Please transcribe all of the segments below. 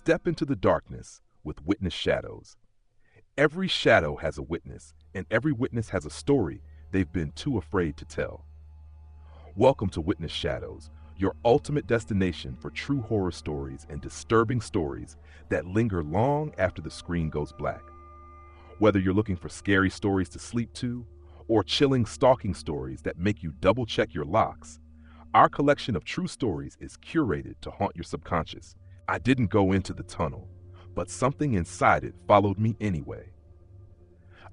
Step into the darkness with witness shadows. Every shadow has a witness, and every witness has a story they've been too afraid to tell. Welcome to Witness Shadows, your ultimate destination for true horror stories and disturbing stories that linger long after the screen goes black. Whether you're looking for scary stories to sleep to, or chilling stalking stories that make you double-check your locks, our collection of true stories is curated to haunt your subconscious. I didn't go into the tunnel, but something inside it followed me anyway.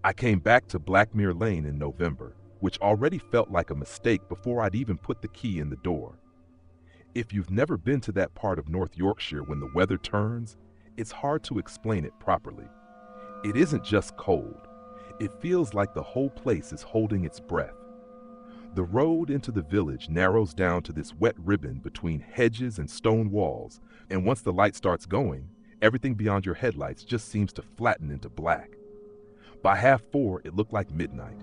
I came back to Blackmere Lane in November, which already felt like a mistake before I'd even put the key in the door. If you've never been to that part of North Yorkshire when the weather turns, it's hard to explain it properly. It isn't just cold. It feels like the whole place is holding its breath. The road into the village narrows down to this wet ribbon between hedges and stone walls, and once the light starts going, everything beyond your headlights just seems to flatten into black. By 4:30, it looked like midnight.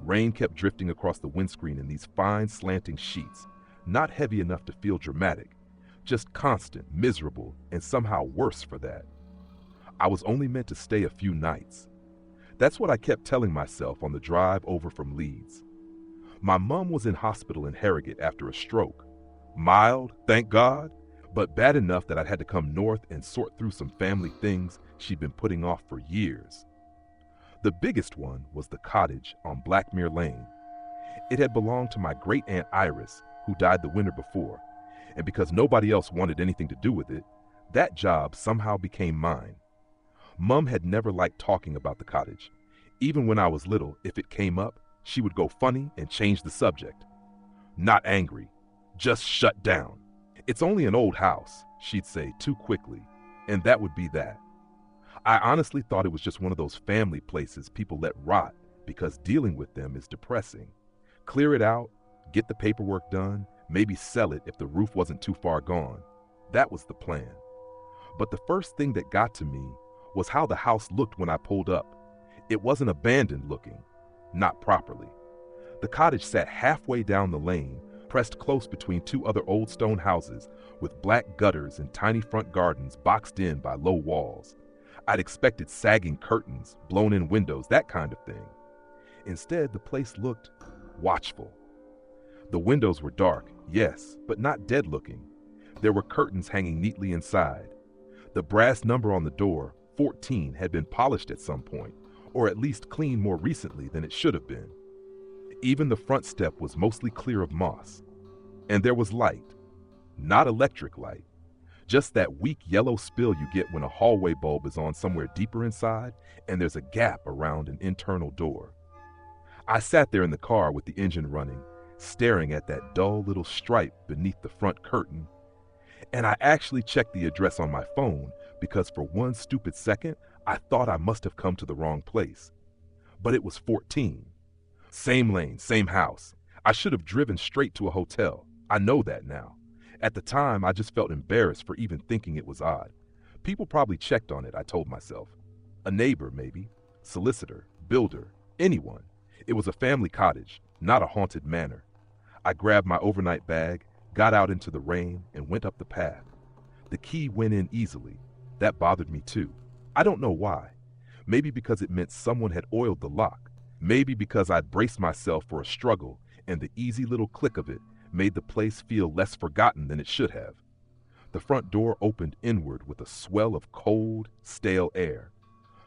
Rain kept drifting across the windscreen in these fine slanting sheets, not heavy enough to feel dramatic, just constant, miserable, and somehow worse for that. I was only meant to stay a few nights. That's what I kept telling myself on the drive over from Leeds. My mom was in hospital in Harrogate after a stroke. Mild, thank God, but bad enough that I'd had to come north and sort through some family things she'd been putting off for years. The biggest one was the cottage on Blackmere Lane. It had belonged to my great-aunt Iris, who died the winter before, and because nobody else wanted anything to do with it, that job somehow became mine. Mom had never liked talking about the cottage. Even when I was little, if it came up, she would go funny and change the subject. Not angry, just shut down. It's only an old house, she'd say too quickly, and that would be that. I honestly thought it was just one of those family places people let rot because dealing with them is depressing. Clear it out, get the paperwork done, maybe sell it if the roof wasn't too far gone. That was the plan. But the first thing that got to me was how the house looked when I pulled up. It wasn't abandoned looking, not properly. The cottage sat halfway down the lane, pressed close between two other old stone houses with black gutters and tiny front gardens boxed in by low walls. I'd expected sagging curtains, blown-in windows, that kind of thing. Instead, the place looked watchful. The windows were dark, yes, but not dead-looking. There were curtains hanging neatly inside. The brass number on the door, 14, had been polished at some point, or at least cleaned more recently than it should have been. Even the front step was mostly clear of moss. And there was light. Not electric light. Just that weak yellow spill you get when a hallway bulb is on somewhere deeper inside and there's a gap around an internal door. I sat there in the car with the engine running, staring at that dull little stripe beneath the front curtain. And I actually checked the address on my phone because for one stupid second, I thought I must have come to the wrong place. But it was 14. Same lane, same house. I should have driven straight to a hotel. I know that now. At the time, I just felt embarrassed for even thinking it was odd. People probably checked on it, I told myself. A neighbor, maybe. Solicitor, builder, anyone. It was a family cottage, not a haunted manor. I grabbed my overnight bag, got out into the rain, and went up the path. The key went in easily. That bothered me too. I don't know why. Maybe because it meant someone had oiled the lock. Maybe because I'd braced myself for a struggle, and the easy little click of it made the place feel less forgotten than it should have. The front door opened inward with a swell of cold, stale air.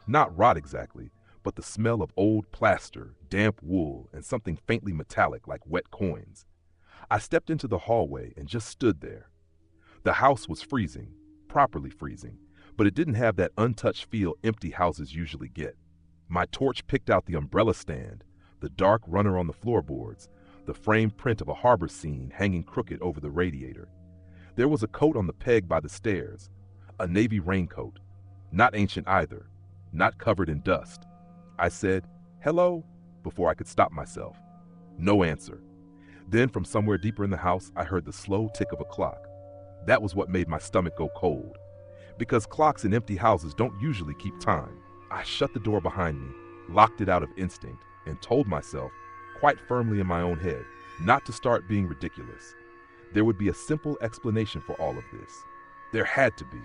Not rot exactly, but the smell of old plaster, damp wool, and something faintly metallic like wet coins. I stepped into the hallway and just stood there. The house was freezing, properly freezing, but it didn't have that untouched feel empty houses usually get. My torch picked out the umbrella stand, the dark runner on the floorboards, the framed print of a harbor scene hanging crooked over the radiator. There was a coat on the peg by the stairs, a navy raincoat, not ancient either, not covered in dust. I said, "Hello," before I could stop myself. No answer. Then from somewhere deeper in the house, I heard the slow tick of a clock. That was what made my stomach go cold. Because clocks in empty houses don't usually keep time. I shut the door behind me, locked it out of instinct, and told myself, quite firmly in my own head, not to start being ridiculous. There would be a simple explanation for all of this. There had to be.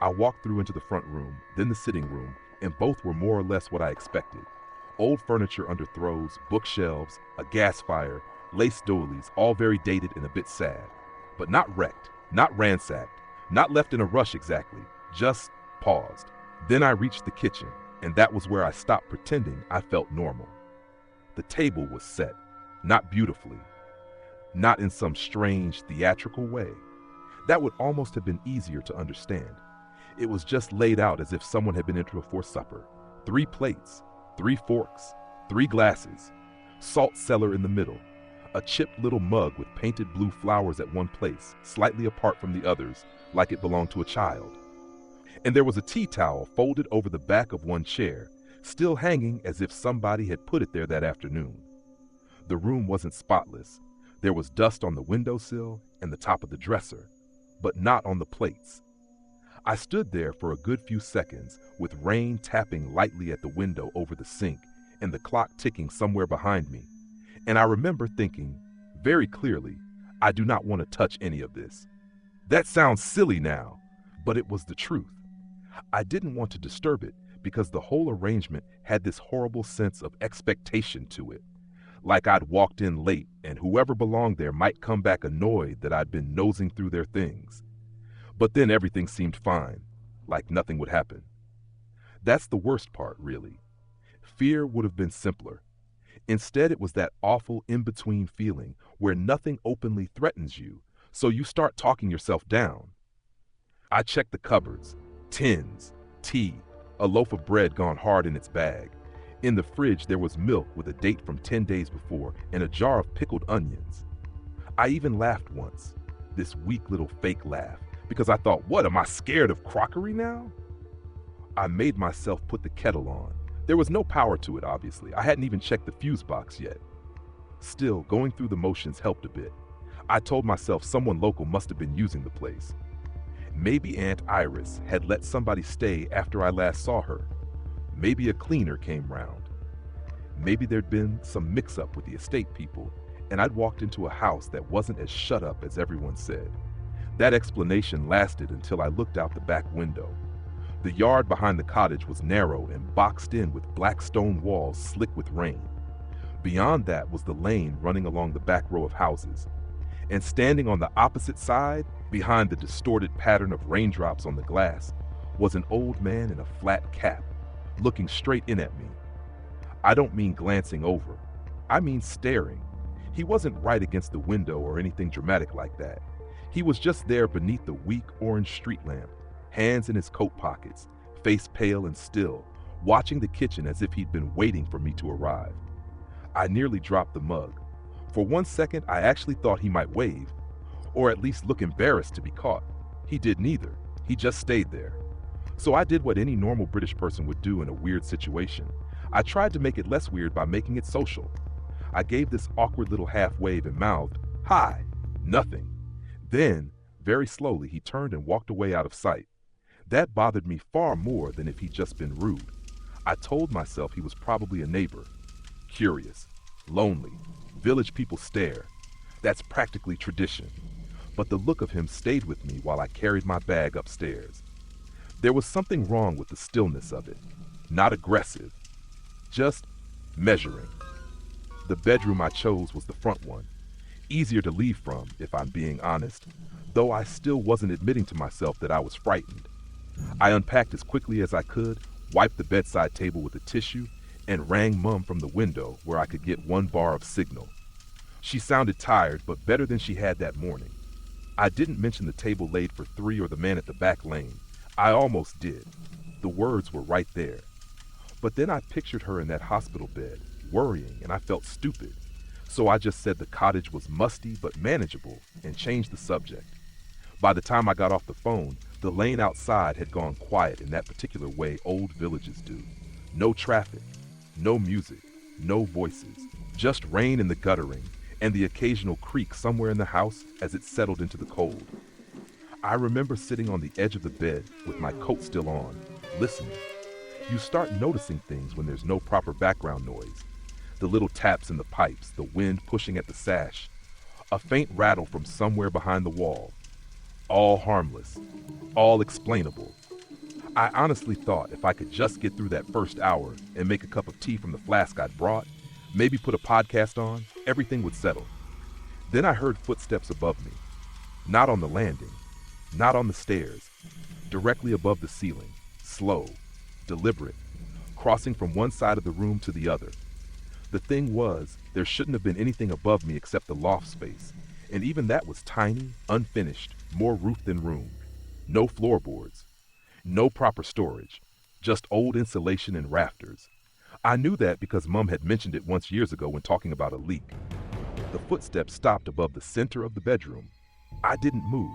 I walked through into the front room, then the sitting room, and both were more or less what I expected. Old furniture under throws, bookshelves, a gas fire, lace doilies, all very dated and a bit sad. But not wrecked, not ransacked, not left in a rush exactly, just paused. Then I reached the kitchen, and that was where I stopped pretending I felt normal. The table was set, not beautifully, not in some strange theatrical way. That would almost have been easier to understand. It was just laid out as if someone had been in for supper. 3 plates, 3 forks, 3 glasses, salt cellar in the middle, a chipped little mug with painted blue flowers at one place, slightly apart from the others, like it belonged to a child. And there was a tea towel folded over the back of one chair, still hanging as if somebody had put it there that afternoon. The room wasn't spotless. There was dust on the windowsill and the top of the dresser, but not on the plates. I stood there for a good few seconds, with rain tapping lightly at the window over the sink and the clock ticking somewhere behind me. And I remember thinking, very clearly, I do not want to touch any of this. That sounds silly now, but it was the truth. I didn't want to disturb it because the whole arrangement had this horrible sense of expectation to it. Like I'd walked in late and whoever belonged there might come back annoyed that I'd been nosing through their things. But then everything seemed fine, like nothing would happen. That's the worst part, really. Fear would have been simpler. Instead, it was that awful in-between feeling where nothing openly threatens you, so you start talking yourself down. I checked the cupboards, tins, tea, a loaf of bread gone hard in its bag. In the fridge, there was milk with a date from 10 days before and a jar of pickled onions. I even laughed once, this weak little fake laugh, because I thought, what, am I scared of crockery now? I made myself put the kettle on. There was no power to it, obviously. I hadn't even checked the fuse box yet. Still, going through the motions helped a bit. I told myself someone local must have been using the place. Maybe Aunt Iris had let somebody stay after I last saw her. Maybe a cleaner came round. Maybe there'd been some mix-up with the estate people, and I'd walked into a house that wasn't as shut up as everyone said. That explanation lasted until I looked out the back window. The yard behind the cottage was narrow and boxed in with black stone walls slick with rain. Beyond that was the lane running along the back row of houses. And standing on the opposite side, behind the distorted pattern of raindrops on the glass, was an old man in a flat cap, looking straight in at me. I don't mean glancing over. I mean staring. He wasn't right against the window or anything dramatic like that. He was just there beneath the weak orange street lamp, hands in his coat pockets, face pale and still, watching the kitchen as if he'd been waiting for me to arrive. I nearly dropped the mug. For one second, I actually thought he might wave, or at least look embarrassed to be caught. He did neither. He just stayed there. So I did what any normal British person would do in a weird situation. I tried to make it less weird by making it social. I gave this awkward little half wave and mouthed, "Hi," nothing. Then, very slowly, he turned and walked away out of sight. That bothered me far more than if he'd just been rude. I told myself he was probably a neighbor. Curious, lonely, village people stare. That's practically tradition. But the look of him stayed with me while I carried my bag upstairs. There was something wrong with the stillness of it. Not aggressive, just measuring. The bedroom I chose was the front one. Easier to leave from, if I'm being honest, though I still wasn't admitting to myself that I was frightened. I unpacked as quickly as I could, wiped the bedside table with a tissue, and rang Mum from the window where I could get 1 bar of signal. She sounded tired, but better than she had that morning. I didn't mention the table laid for 3 or the man at the back lane. I almost did. The words were right there. But then I pictured her in that hospital bed, worrying, and I felt stupid. So I just said the cottage was musty but manageable and changed the subject. By the time I got off the phone, the lane outside had gone quiet in that particular way old villages do. No traffic, no music, no voices, just rain in the guttering and the occasional creak somewhere in the house as it settled into the cold. I remember sitting on the edge of the bed with my coat still on, listening. You start noticing things when there's no proper background noise. The little taps in the pipes, the wind pushing at the sash, a faint rattle from somewhere behind the wall. All harmless, all explainable, I honestly thought if I could just get through that first hour and make a cup of tea from the flask I'd brought, maybe put a podcast on, everything would settle. Then I heard footsteps above me. Not on the landing, not on the stairs, directly above the ceiling, slow, deliberate, crossing from one side of the room to the other. The thing was, there shouldn't have been anything above me except the loft space, and even that was tiny, unfinished, more roof than room. No floorboards, no proper storage, just old insulation and rafters. I knew that because Mom had mentioned it once years ago when talking about a leak. The footsteps stopped above the center of the bedroom. I didn't move.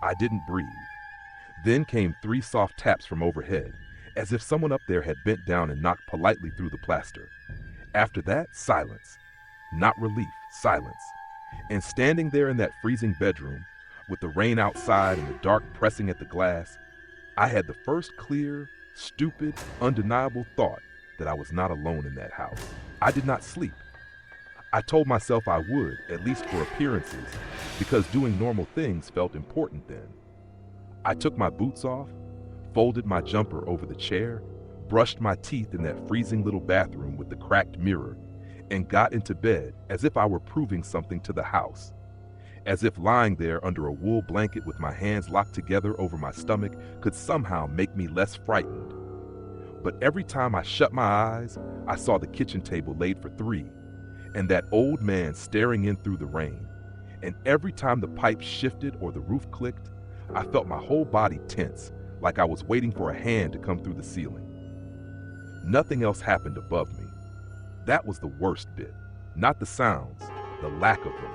I didn't breathe. Then came 3 soft taps from overhead, as if someone up there had bent down and knocked politely through the plaster. After that, silence. Not relief, silence. And standing there in that freezing bedroom, with the rain outside and the dark pressing at the glass, I had the first clear, stupid, undeniable thought that I was not alone in that house. I did not sleep. I told myself I would, at least for appearances, because doing normal things felt important then. I took my boots off, folded my jumper over the chair, brushed my teeth in that freezing little bathroom with the cracked mirror, and got into bed as if I were proving something to the house. As if lying there under a wool blanket with my hands locked together over my stomach could somehow make me less frightened. But every time I shut my eyes, I saw the kitchen table laid for 3, and that old man staring in through the rain. And every time the pipe shifted or the roof clicked, I felt my whole body tense, like I was waiting for a hand to come through the ceiling. Nothing else happened above me. That was the worst bit. Not the sounds, the lack of them.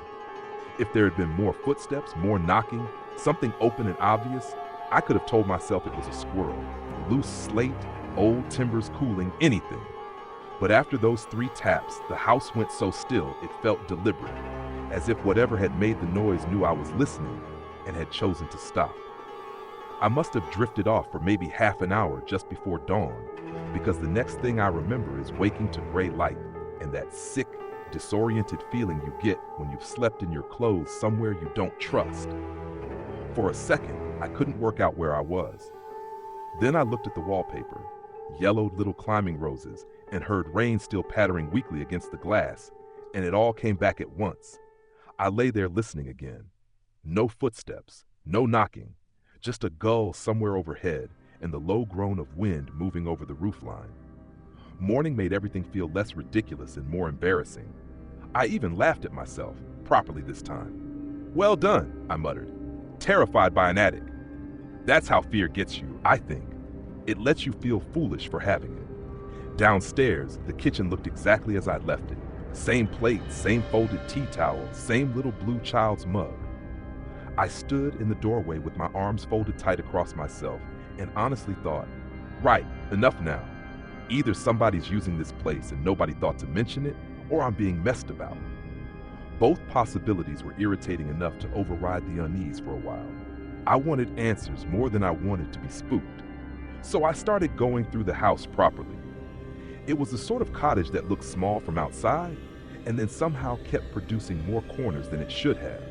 If there had been more footsteps, more knocking, something open and obvious, I could have told myself it was a squirrel, loose slate, old timbers cooling, anything. But after those 3 taps, the house went so still it felt deliberate, as if whatever had made the noise knew I was listening and had chosen to stop. I must have drifted off for maybe half an hour just before dawn, because the next thing I remember is waking to gray light and that sick, disoriented feeling you get when you've slept in your clothes somewhere you don't trust. For a second, I couldn't work out where I was. Then I looked at the wallpaper, yellowed little climbing roses, and heard rain still pattering weakly against the glass, and it all came back at once. I lay there listening again. No footsteps, no knocking, just a gull somewhere overhead and the low groan of wind moving over the roofline. Morning made everything feel less ridiculous and more embarrassing. I even laughed at myself, properly this time. "Well done," I muttered, terrified by an attic. That's how fear gets you, I think. It lets you feel foolish for having it. Downstairs, the kitchen looked exactly as I'd left it. Same plate, same folded tea towel, same little blue child's mug. I stood in the doorway with my arms folded tight across myself and honestly thought, right, enough now. Either somebody's using this place and nobody thought to mention it, or I'm being messed about. Both possibilities were irritating enough to override the unease for a while. I wanted answers more than I wanted to be spooked. So I started going through the house properly. It was the sort of cottage that looked small from outside and then somehow kept producing more corners than it should have.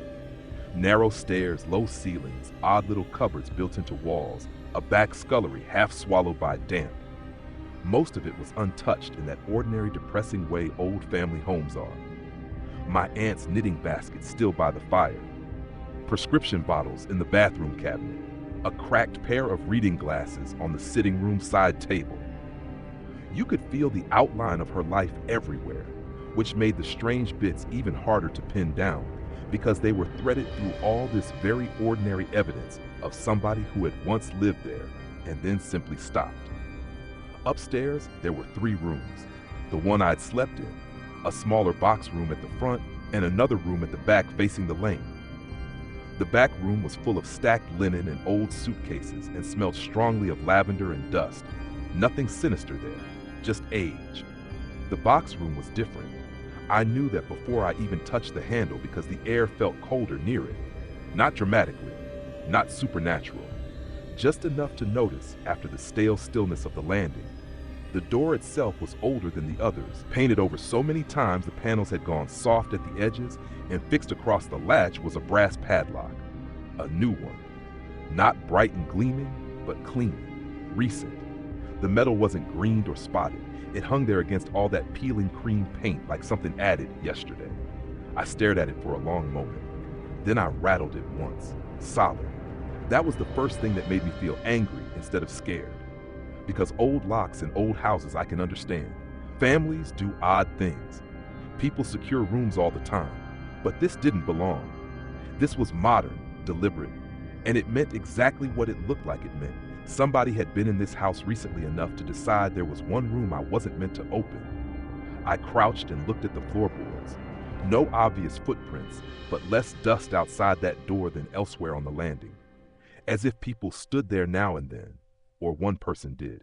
Narrow stairs, low ceilings, odd little cupboards built into walls, a back scullery half swallowed by damp. Most of it was untouched in that ordinary depressing way old family homes are. My aunt's knitting basket still by the fire, prescription bottles in the bathroom cabinet, a cracked pair of reading glasses on the sitting room side table. You could feel the outline of her life everywhere, which made the strange bits even harder to pin down because they were threaded through all this very ordinary evidence of somebody who had once lived there and then simply stopped. Upstairs, there were 3 rooms. The one I'd slept in, a smaller box room at the front, and another room at the back facing the lane. The back room was full of stacked linen and old suitcases and smelled strongly of lavender and dust. Nothing sinister there, just age. The box room was different. I knew that before I even touched the handle because the air felt colder near it. Not dramatically, not supernatural, just enough to notice after the stale stillness of the landing. The door itself was older than the others, painted over so many times the panels had gone soft at the edges, and fixed across the latch was a brass padlock. A new one. Not bright and gleaming, but clean. recent. The metal wasn't greened or spotted. It hung there against all that peeling cream paint like something added yesterday. I stared at it for a long moment. Then I rattled it once, solid. That was the first thing that made me feel angry instead of scared. Because old locks in old houses I can understand. Families do odd things. People secure rooms all the time. But this didn't belong. This was modern, deliberate, and it meant exactly what it looked like it meant. Somebody had been in this house recently enough to decide there was one room I wasn't meant to open. I crouched and looked at the floorboards. No obvious footprints, but less dust outside that door than elsewhere on the landing. As if people stood there now and then, or one person did.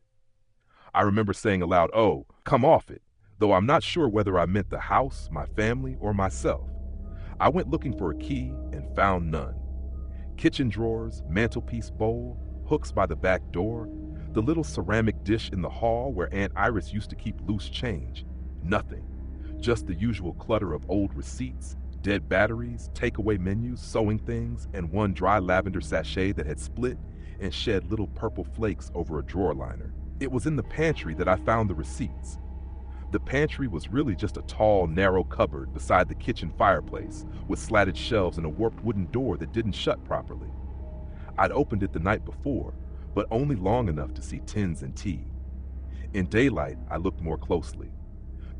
I remember saying aloud, "Oh, come off it," though I'm not sure whether I meant the house, my family, or myself. I went looking for a key and found none. Kitchen drawers, mantelpiece bowl, hooks by the back door, the little ceramic dish in the hall where Aunt Iris used to keep loose change. Nothing. Just the usual clutter of old receipts, dead batteries, takeaway menus, sewing things, and one dry lavender sachet that had split and shed little purple flakes over a drawer liner. It was in the pantry that I found the receipts. The pantry was really just a tall, narrow cupboard beside the kitchen fireplace with slatted shelves and a warped wooden door that didn't shut properly. I'd opened it the night before, but only long enough to see tins and tea. In daylight, I looked more closely.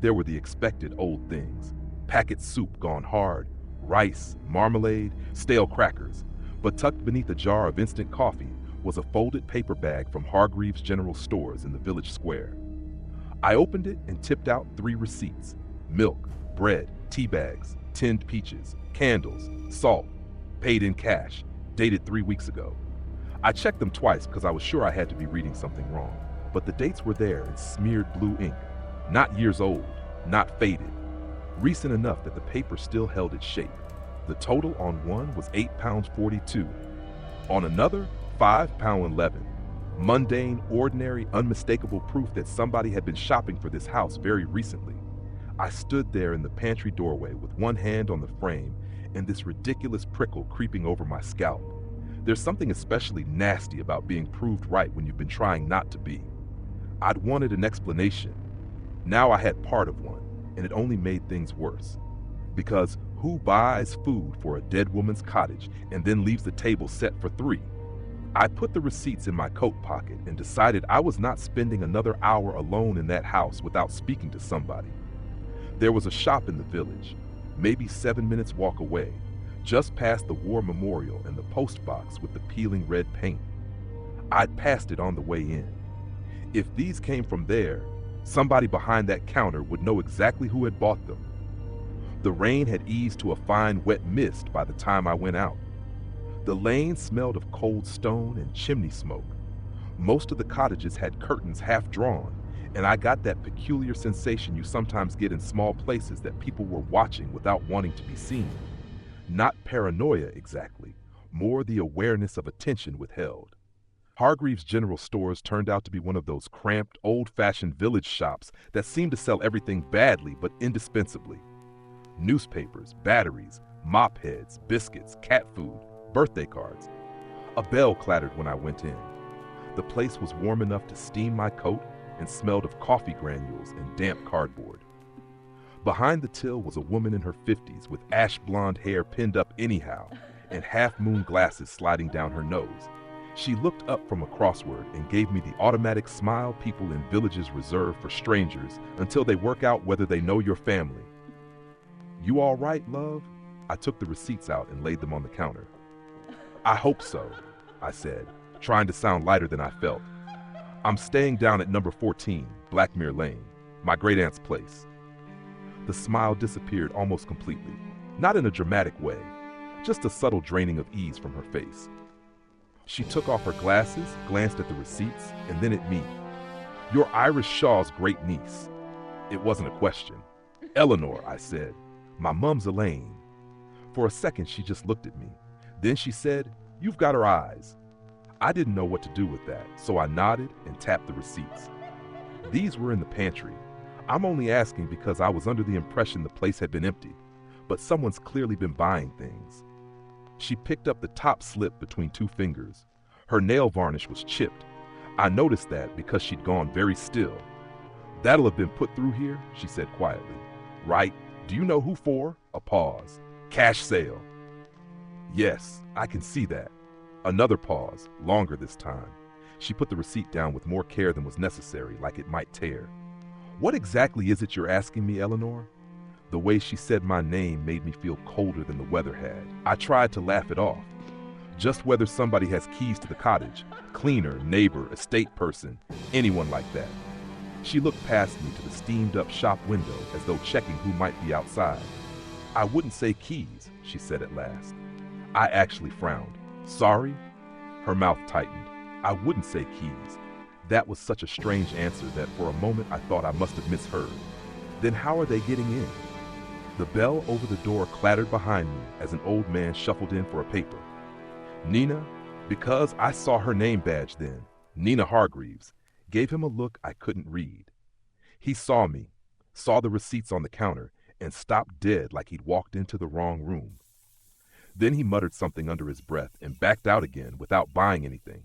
There were the expected old things. Packet soup gone hard, rice, marmalade, stale crackers. But tucked beneath a jar of instant coffee was a folded paper bag from Hargreaves General Stores in the village square. I opened it and tipped out 3 receipts: milk, bread, tea bags, tinned peaches, candles, salt, paid in cash, dated 3 weeks ago. I checked them twice because I was sure I had to be reading something wrong, but the dates were there in smeared blue ink. Not years old, not faded. Recent enough that the paper still held its shape. The total on one was £8.42. On another, £5.11. Mundane, ordinary, unmistakable proof that somebody had been shopping for this house very recently. I stood there in the pantry doorway with one hand on the frame and this ridiculous prickle creeping over my scalp. There's something especially nasty about being proved right when you've been trying not to be. I'd wanted an explanation. Now I had part of one, and it only made things worse. Because who buys food for a dead woman's cottage and then leaves the table set for 3? I put the receipts in my coat pocket and decided I was not spending another hour alone in that house without speaking to somebody. There was a shop in the village, maybe 7 minutes walk away, just past the war memorial and the post box with the peeling red paint. I'd passed it on the way in. If these came from there, somebody behind that counter would know exactly who had bought them. The rain had eased to a fine wet mist by the time I went out. The lane smelled of cold stone and chimney smoke. Most of the cottages had curtains half drawn, and I got that peculiar sensation you sometimes get in small places that people were watching without wanting to be seen. Not paranoia exactly, more the awareness of attention withheld. Hargreaves General Stores turned out to be one of those cramped, old-fashioned village shops that seem to sell everything badly but indispensably. Newspapers, batteries, mop heads, biscuits, cat food, birthday cards. A bell clattered when I went in. The place was warm enough to steam my coat and smelled of coffee granules and damp cardboard. Behind the till was a woman in her 50s with ash blonde hair pinned up anyhow and half-moon glasses sliding down her nose. She looked up from a crossword and gave me the automatic smile people in villages reserve for strangers until they work out whether they know your family. "You all right, love?" I took the receipts out and laid them on the counter. "I hope so," I said, trying to sound lighter than I felt. "I'm staying down at number 14, Blackmere Lane, my great-aunt's place." The smile disappeared almost completely, not in a dramatic way, just a subtle draining of ease from her face. She took off her glasses, glanced at the receipts, and then at me. "You're Iris Shaw's great niece." It wasn't a question. "Eleanor," I said. "My mum's Elaine." For a second, she just looked at me. Then she said, "You've got her eyes." I didn't know what to do with that, so I nodded and tapped the receipts. These were in the pantry. I'm only asking because I was under the impression the place had been empty, but someone's clearly been buying things. She picked up the top slip between 2 fingers. Her nail varnish was chipped. I noticed that because she'd gone very still. "That'll have been put through here," she said quietly. "Right? Do you know who for?" A pause. "Cash sale." "Yes, I can see that." Another pause, longer this time. She put the receipt down with more care than was necessary, like it might tear. "What exactly is it you're asking me, Eleanor?" The way she said my name made me feel colder than the weather had. I tried to laugh it off. "Just whether somebody has keys to the cottage, cleaner, neighbor, estate person, anyone like that." She looked past me to the steamed-up shop window as though checking who might be outside. "I wouldn't say keys," she said at last. I actually frowned. "Sorry?" Her mouth tightened. "I wouldn't say keys." That was such a strange answer that for a moment I thought I must have misheard. Then how are they getting in? The bell over the door clattered behind me as an old man shuffled in for a paper. "Nina," because I saw her name badge then, Nina Hargreaves, gave him a look I couldn't read. He saw me, saw the receipts on the counter, and stopped dead like he'd walked into the wrong room. Then he muttered something under his breath and backed out again without buying anything.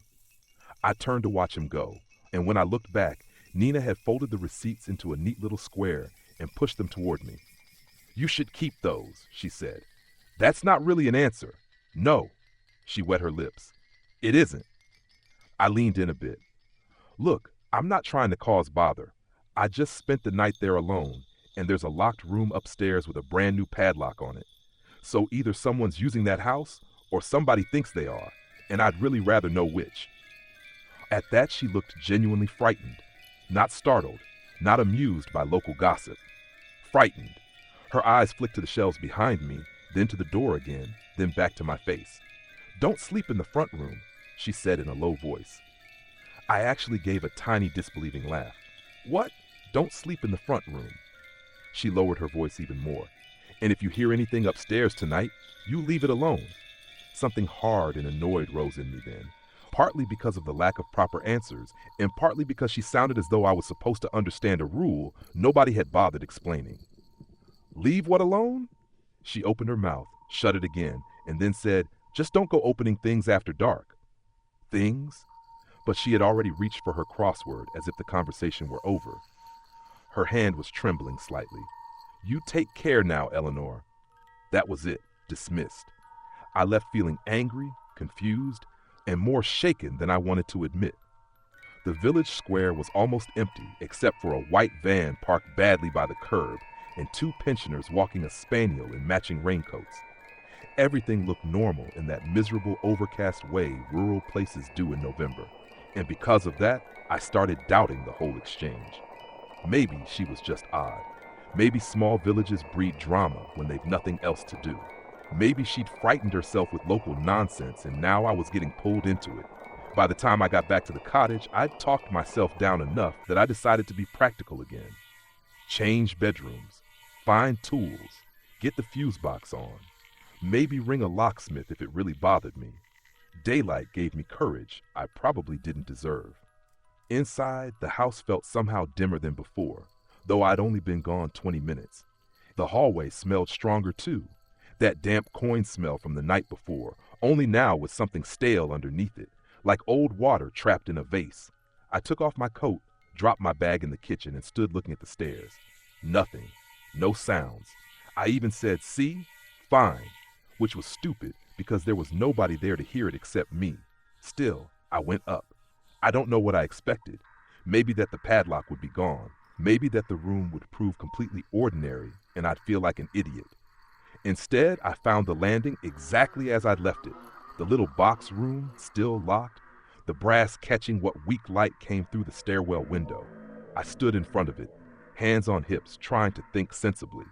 I turned to watch him go, and when I looked back, Nina had folded the receipts into a neat little square and pushed them toward me. "You should keep those," she said. "That's not really an answer." "No." She wet her lips. "It isn't." I leaned in a bit. "Look, I'm not trying to cause bother. I just spent the night there alone, and there's a locked room upstairs with a brand new padlock on it. So either someone's using that house, or somebody thinks they are, and I'd really rather know which." At that, she looked genuinely frightened. Not startled, not amused by local gossip. Frightened. Her eyes flicked to the shelves behind me, then to the door again, then back to my face. "Don't sleep in the front room," she said in a low voice. I actually gave a tiny disbelieving laugh. "What? Don't sleep in the front room." She lowered her voice even more. "And if you hear anything upstairs tonight, you leave it alone." Something hard and annoyed rose in me then, partly because of the lack of proper answers, and partly because she sounded as though I was supposed to understand a rule nobody had bothered explaining. "Leave what alone?" She opened her mouth, shut it again, and then said, "Just don't go opening things after dark." Things? But she had already reached for her crossword as if the conversation were over. Her hand was trembling slightly. "You take care now, Eleanor." That was it, dismissed. I left feeling angry, confused, and more shaken than I wanted to admit. The village square was almost empty except for a white van parked badly by the curb and two pensioners walking a spaniel in matching raincoats. Everything looked normal in that miserable, overcast way rural places do in November, and because of that, I started doubting the whole exchange. Maybe she was just odd. Maybe small villages breed drama when they've nothing else to do. Maybe she'd frightened herself with local nonsense and now I was getting pulled into it. By the time I got back to the cottage, I'd talked myself down enough that I decided to be practical again. Change bedrooms, find tools, get the fuse box on, maybe ring a locksmith if it really bothered me. Daylight gave me courage I probably didn't deserve. Inside, the house felt somehow dimmer than before, though I'd only been gone 20 minutes. The hallway smelled stronger too, that damp coin smell from the night before, only now with something stale underneath it, like old water trapped in a vase. I took off my coat, dropped my bag in the kitchen, and stood looking at the stairs. Nothing. No sounds. I even said, "See? Fine," which was stupid because there was nobody there to hear it except me. Still, I went up. I don't know what I expected. Maybe that the padlock would be gone. Maybe that the room would prove completely ordinary and I'd feel like an idiot. Instead, I found the landing exactly as I'd left it. The little box room, still locked, the brass catching what weak light came through the stairwell window. I stood in front of it, hands on hips, trying to think sensibly.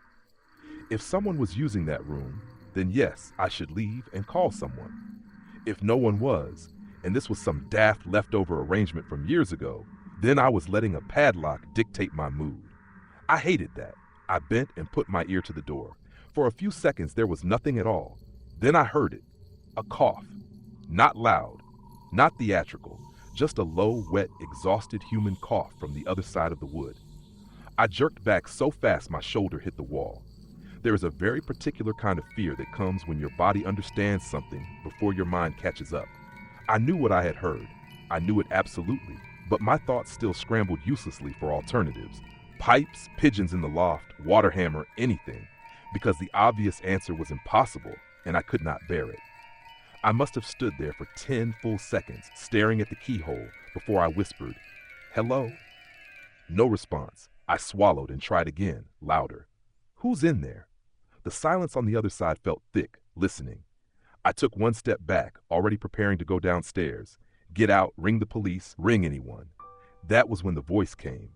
If someone was using that room, then yes, I should leave and call someone. If no one was, and this was some daft leftover arrangement from years ago, then I was letting a padlock dictate my mood. I hated that. I bent and put my ear to the door. For a few seconds there was nothing at all. Then I heard it. A cough. Not loud, not theatrical, just a low, wet, exhausted human cough from the other side of the wood. I jerked back so fast my shoulder hit the wall. There is a very particular kind of fear that comes when your body understands something before your mind catches up. I knew what I had heard. I knew it absolutely, But my thoughts still scrambled uselessly for alternatives. Pipes, pigeons in the loft, water hammer, anything, because the obvious answer was impossible, and I could not bear it. I must have stood there for 10 full seconds, staring at the keyhole, before I whispered, "Hello?" No response. I swallowed and tried again, louder. "Who's in there?" The silence on the other side felt thick, listening. I took one step back, already preparing to go downstairs. Get out, ring the police, ring anyone. That was when the voice came.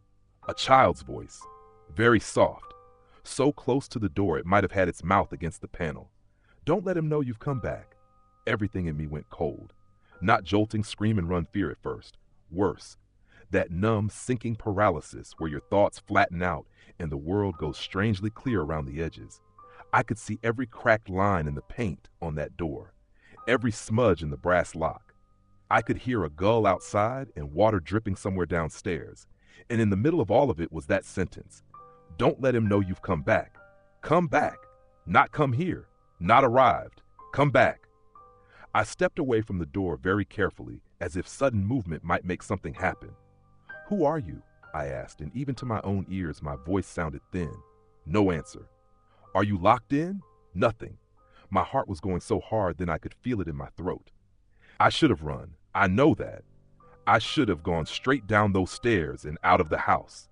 A child's voice. Very soft. So close to the door it might have had its mouth against the panel. "Don't let him know you've come back." Everything in me went cold. Not jolting, scream and run fear at first. Worse. That numb, sinking paralysis where your thoughts flatten out and the world goes strangely clear around the edges. I could see every cracked line in the paint on that door, every smudge in the brass lock. I could hear a gull outside and water dripping somewhere downstairs. And in the middle of all of it was that sentence. "Don't let him know you've come back." Come back. Not come here. Not arrived. Come back. I stepped away from the door very carefully, as if sudden movement might make something happen. "Who are you?" I asked, and even to my own ears my voice sounded thin. No answer. "Are you locked in?" Nothing. My heart was going so hard then I could feel it in my throat. I should have run. I know that. I should have gone straight down those stairs and out of the house.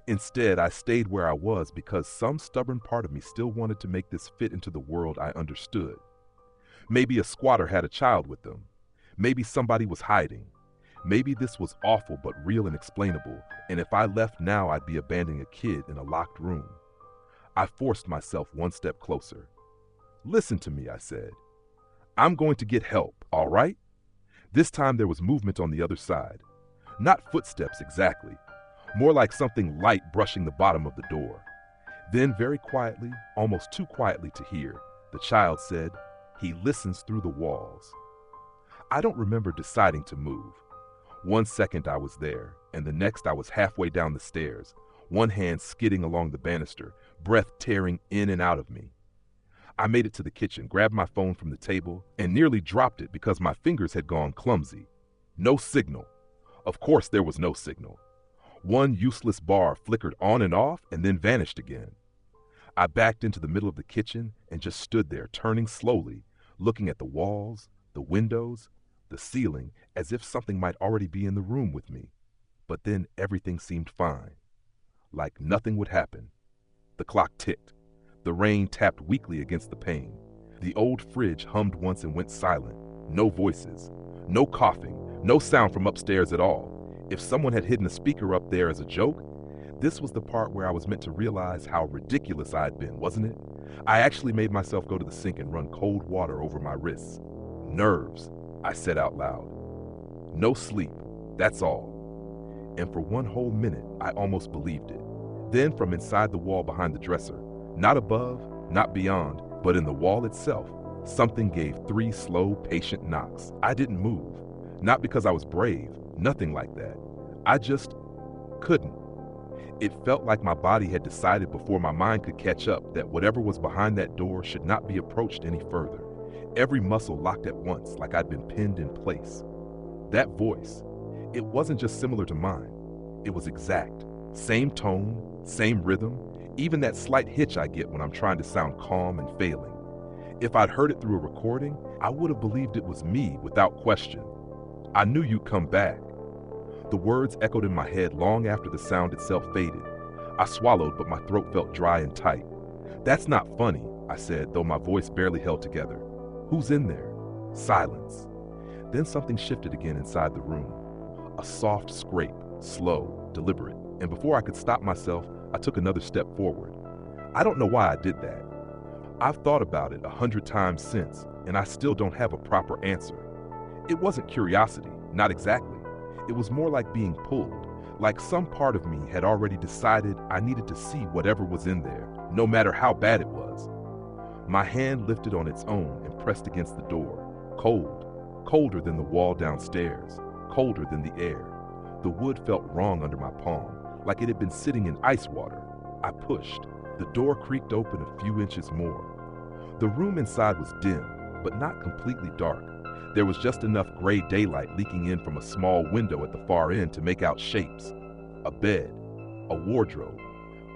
Instead, I stayed where I was because some stubborn part of me still wanted to make this fit into the world I understood. Maybe a squatter had a child with them. Maybe somebody was hiding. Maybe this was awful but real and explainable, and if I left now I'd be abandoning a kid in a locked room. I forced myself one step closer. "Listen to me," I said. "I'm going to get help, all right?" This time there was movement on the other side. Not footsteps exactly, more like something light brushing the bottom of the door. Then very quietly, almost too quietly to hear, the child said, "He listens through the walls." I don't remember deciding to move. One second I was there, and the next I was halfway down the stairs, one hand skidding along the banister, breath tearing in and out of me. I made it to the kitchen, grabbed my phone from the table, and nearly dropped it because my fingers had gone clumsy. No signal. Of course there was no signal. One useless bar flickered on and off and then vanished again. I backed into the middle of the kitchen and just stood there, turning slowly, looking at the walls, the windows, the ceiling, as if something might already be in the room with me. But then everything seemed fine. Like nothing would happen. The clock ticked. The rain tapped weakly against the pane. The old fridge hummed once and went silent. No voices. No coughing. No sound from upstairs at all. If someone had hidden a speaker up there as a joke, this was the part where I was meant to realize how ridiculous I had been, wasn't it? I actually made myself go to the sink and run cold water over my wrists. "Nerves," I said out loud. "No sleep, that's all." And for one whole minute, I almost believed it. Then from inside the wall behind the dresser, not above, not beyond, but in the wall itself, something gave 3 slow, patient knocks. I didn't move. Not because I was brave, nothing like that. I just couldn't. It felt like my body had decided before my mind could catch up that whatever was behind that door should not be approached any further. Every muscle locked at once, like I'd been pinned in place. That voice, it wasn't just similar to mine. It was exact. Same tone, same rhythm, even that slight hitch I get when I'm trying to sound calm and failing. If I'd heard it through a recording, I would have believed it was me without question. "I knew you'd come back." The words echoed in my head long after the sound itself faded. I swallowed, but my throat felt dry and tight. "That's not funny," I said, though my voice barely held together. "Who's in there?" Silence. Then something shifted again inside the room. A soft scrape, slow, deliberate, and before I could stop myself, I took another step forward. I don't know why I did that. I've thought about it 100 times since, and I still don't have a proper answer. It wasn't curiosity, not exactly. It was more like being pulled, like some part of me had already decided I needed to see whatever was in there, no matter how bad it was. My hand lifted on its own and pressed against the door, cold, colder than the wall downstairs, colder than the air. The wood felt wrong under my palm, like it had been sitting in ice water. I pushed. The door creaked open a few inches more. The room inside was dim, but not completely dark. There was just enough gray daylight leaking in from a small window at the far end to make out shapes. A bed, a wardrobe,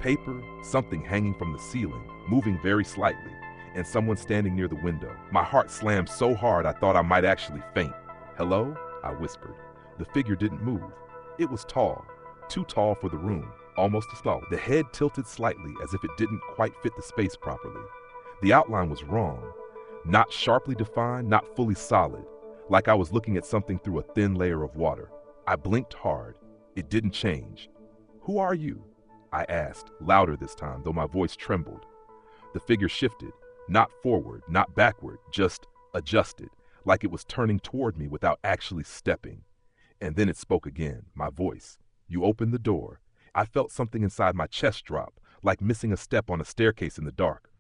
paper, something hanging from the ceiling, moving very slightly, and someone standing near the window. My heart slammed so hard I thought I might actually faint. "Hello?" I whispered. The figure didn't move. It was tall, too tall for the room, almost a stall. The head tilted slightly as if it didn't quite fit the space properly. The outline was wrong. Not sharply defined, not fully solid, like I was looking at something through a thin layer of water. I blinked hard. It didn't change. "Who are you?" I asked, louder this time, though my voice trembled. The figure shifted, not forward, not backward, just adjusted, like it was turning toward me without actually stepping. And then it spoke again, my voice. "You opened the door." I felt something inside my chest drop, like missing a step on a staircase in the dark.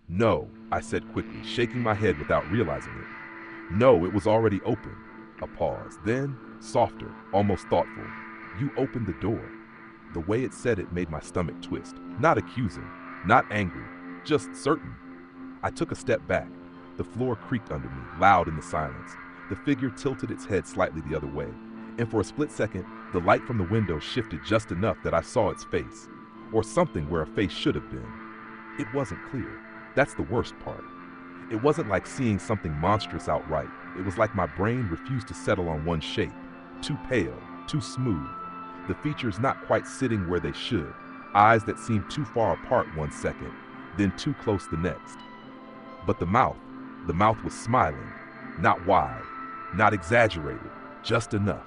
"No," I said quickly, shaking my head without realizing it. "No, it was already open." A pause, then, softer, almost thoughtful. "You opened the door." The way it said it made my stomach twist. Not accusing, not angry, just certain. I took a step back. The floor creaked under me, loud in the silence. The figure tilted its head slightly the other way, and for a split second, the light from the window shifted just enough that I saw its face, or something where a face should have been. It wasn't clear. That's the worst part. It wasn't like seeing something monstrous outright. It was like my brain refused to settle on one shape. Too pale, too smooth. The features not quite sitting where they should. Eyes that seemed too far apart one second, then too close the next. But the mouth was smiling. Not wide, not exaggerated, just enough.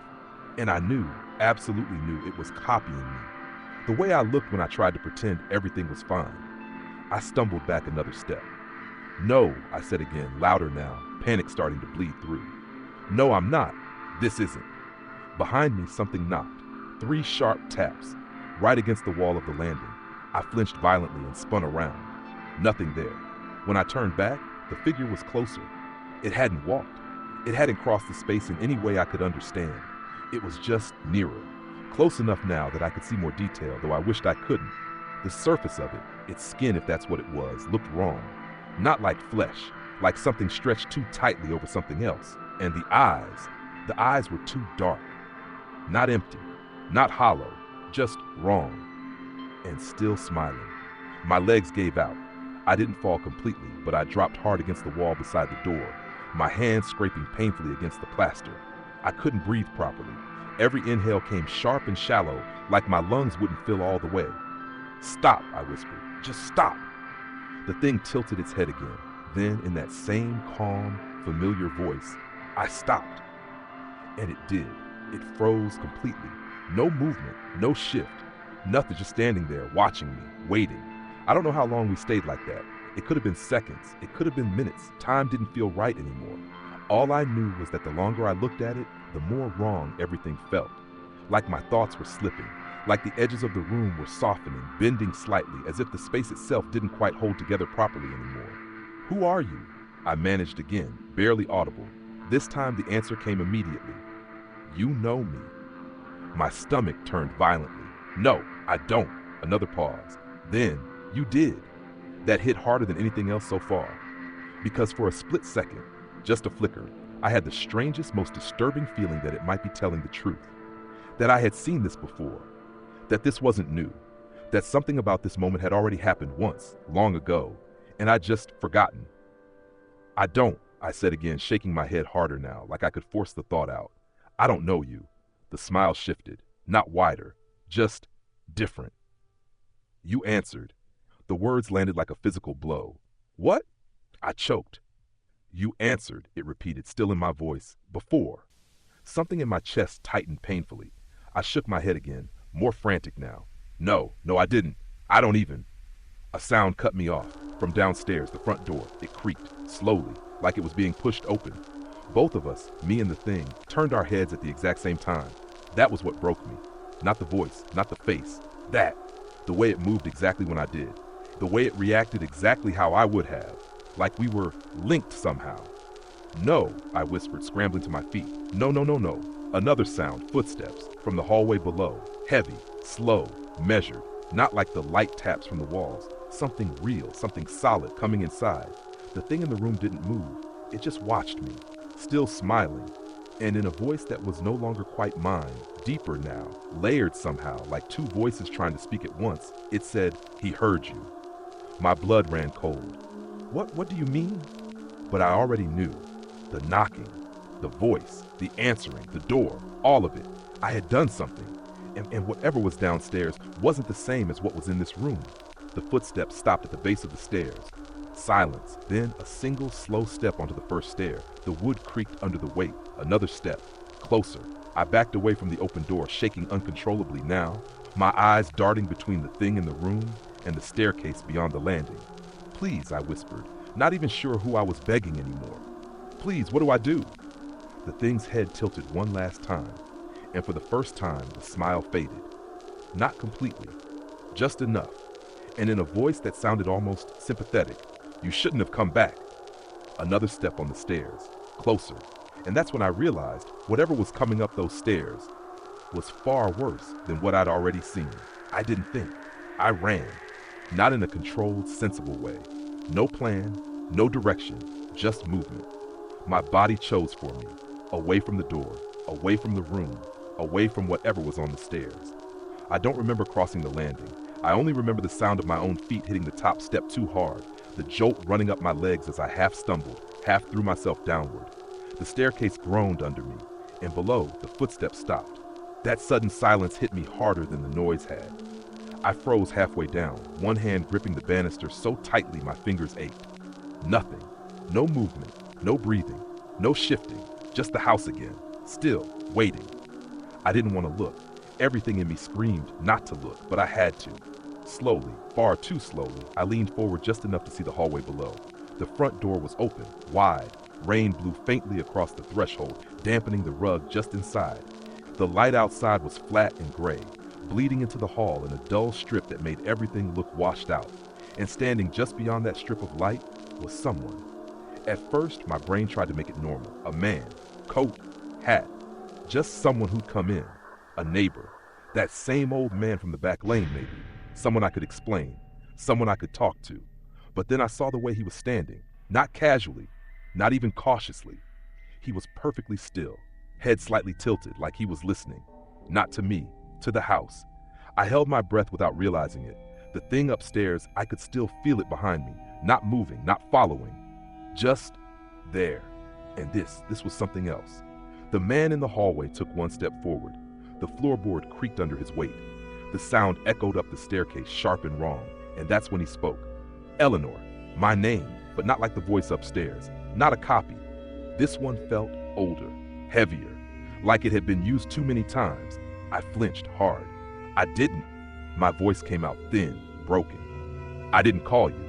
And I knew, absolutely knew, it was copying me. The way I looked when I tried to pretend everything was fine. I stumbled back another step. "No," I said again, louder now, panic starting to bleed through. "No, I'm not. This isn't." Behind me, something knocked. 3 sharp taps, right against the wall of the landing. I flinched violently and spun around. Nothing there. When I turned back, the figure was closer. It hadn't walked. It hadn't crossed the space in any way I could understand. It was just nearer. Close enough now that I could see more detail, though I wished I couldn't. The surface of it, its skin if that's what it was, looked wrong. Not like flesh, like something stretched too tightly over something else. And the eyes were too dark. Not empty, not hollow, just wrong. And still smiling. My legs gave out. I didn't fall completely, but I dropped hard against the wall beside the door, my hands scraping painfully against the plaster. I couldn't breathe properly. Every inhale came sharp and shallow, like my lungs wouldn't fill all the way. "Stop," I whispered. "Just stop." The thing tilted its head again. Then, in that same calm, familiar voice, I stopped. And it did. It froze completely. No movement, no shift. Nothing, just standing there, watching me, waiting. I don't know how long we stayed like that. It could have been seconds. It could have been minutes. Time didn't feel right anymore. All I knew was that the longer I looked at it, the more wrong everything felt. Like my thoughts were slipping. Like the edges of the room were softening, bending slightly, as if the space itself didn't quite hold together properly anymore. "Who are you?" I managed again, barely audible. This time the answer came immediately. "You know me." My stomach turned violently. "No, I don't." Another pause. Then, "You did." That hit harder than anything else so far. Because for a split second, just a flicker, I had the strangest, most disturbing feeling that it might be telling the truth. That I had seen this before. That this wasn't new. That something about this moment had already happened once, long ago, and I'd just forgotten. "I don't," I said again, shaking my head harder now, like I could force the thought out. "I don't know you." The smile shifted, not wider, just different. "You answered." The words landed like a physical blow. "What?" I choked. "You answered," it repeated, still in my voice, "before." Something in my chest tightened painfully. I shook my head again, more frantic now. No, I didn't. I don't even." A sound cut me off. From downstairs, the front door, it creaked, slowly, like it was being pushed open. Both of us, me and the thing, turned our heads at the exact same time. That was what broke me. Not the voice, not the face. That. The way it moved exactly when I did. The way it reacted exactly how I would have. Like we were linked somehow. "No," I whispered, scrambling to my feet. No. Another sound, footsteps, from the hallway below. Heavy, slow, measured. Not like the light taps from the walls. Something real, something solid coming inside. The thing in the room didn't move. It just watched me. still smiling, and in a voice that was no longer quite mine, deeper now, layered somehow, like two voices trying to speak at once, it said, "He heard you." My blood ran cold. What do you mean? But I already knew. The knocking, the voice, the answering, the door, all of it. I had done something, and whatever was downstairs wasn't the same as what was in this room. The footsteps stopped at the base of the stairs. Silence, then a single slow step onto the first stair. The wood creaked under the weight. Another step, closer. I backed away from the open door, shaking uncontrollably now, my eyes darting between the thing in the room and the staircase beyond the landing. "Please," I whispered, not even sure who I was begging anymore. "Please, what do I do?" The thing's head tilted one last time, and for the first time, the smile faded. Not completely, just enough, and in a voice that sounded almost sympathetic. "You shouldn't have come back." Another step on the stairs, closer, and that's when I realized whatever was coming up those stairs was far worse than what I'd already seen. I didn't think. I ran, not in a controlled, sensible way. No plan, no direction, just movement. My body chose for me, away from the door, away from the room, away from whatever was on the stairs. I don't remember crossing the landing. I only remember the sound of my own feet hitting the top step too hard, the jolt running up my legs as I half stumbled, half threw myself downward. The staircase groaned under me, and below, the footsteps stopped. That sudden silence hit me harder than the noise had. I froze halfway down, one hand gripping the banister so tightly my fingers ached. Nothing. No movement, no breathing, no shifting, just the house again, still, waiting. I didn't want to look. Everything in me screamed not to look, but I had to. Slowly, far too slowly, I leaned forward just enough to see the hallway below. The front door was open, wide. Rain blew faintly across the threshold, dampening the rug just inside. The light outside was flat and gray, bleeding into the hall in a dull strip that made everything look washed out. And standing just beyond that strip of light was someone. At first, my brain tried to make it normal. A man, coat, hat, just someone who'd come in. A neighbor, that same old man from the back lane maybe. Someone I could explain, someone I could talk to. But then I saw the way he was standing, not casually, not even cautiously. He was perfectly still, head slightly tilted like he was listening. Not to me, to the house. I held my breath without realizing it. The thing upstairs, I could still feel it behind me, not moving, not following. Just there. And this was something else. The man in the hallway took one step forward. The floorboard creaked under his weight. The sound echoed up the staircase, sharp and wrong, and that's when he spoke. Eleanor, my name, but not like the voice upstairs, not a copy. This one felt older, heavier, like it had been used too many times. I flinched hard. I didn't. My voice came out thin, broken. "I didn't call you."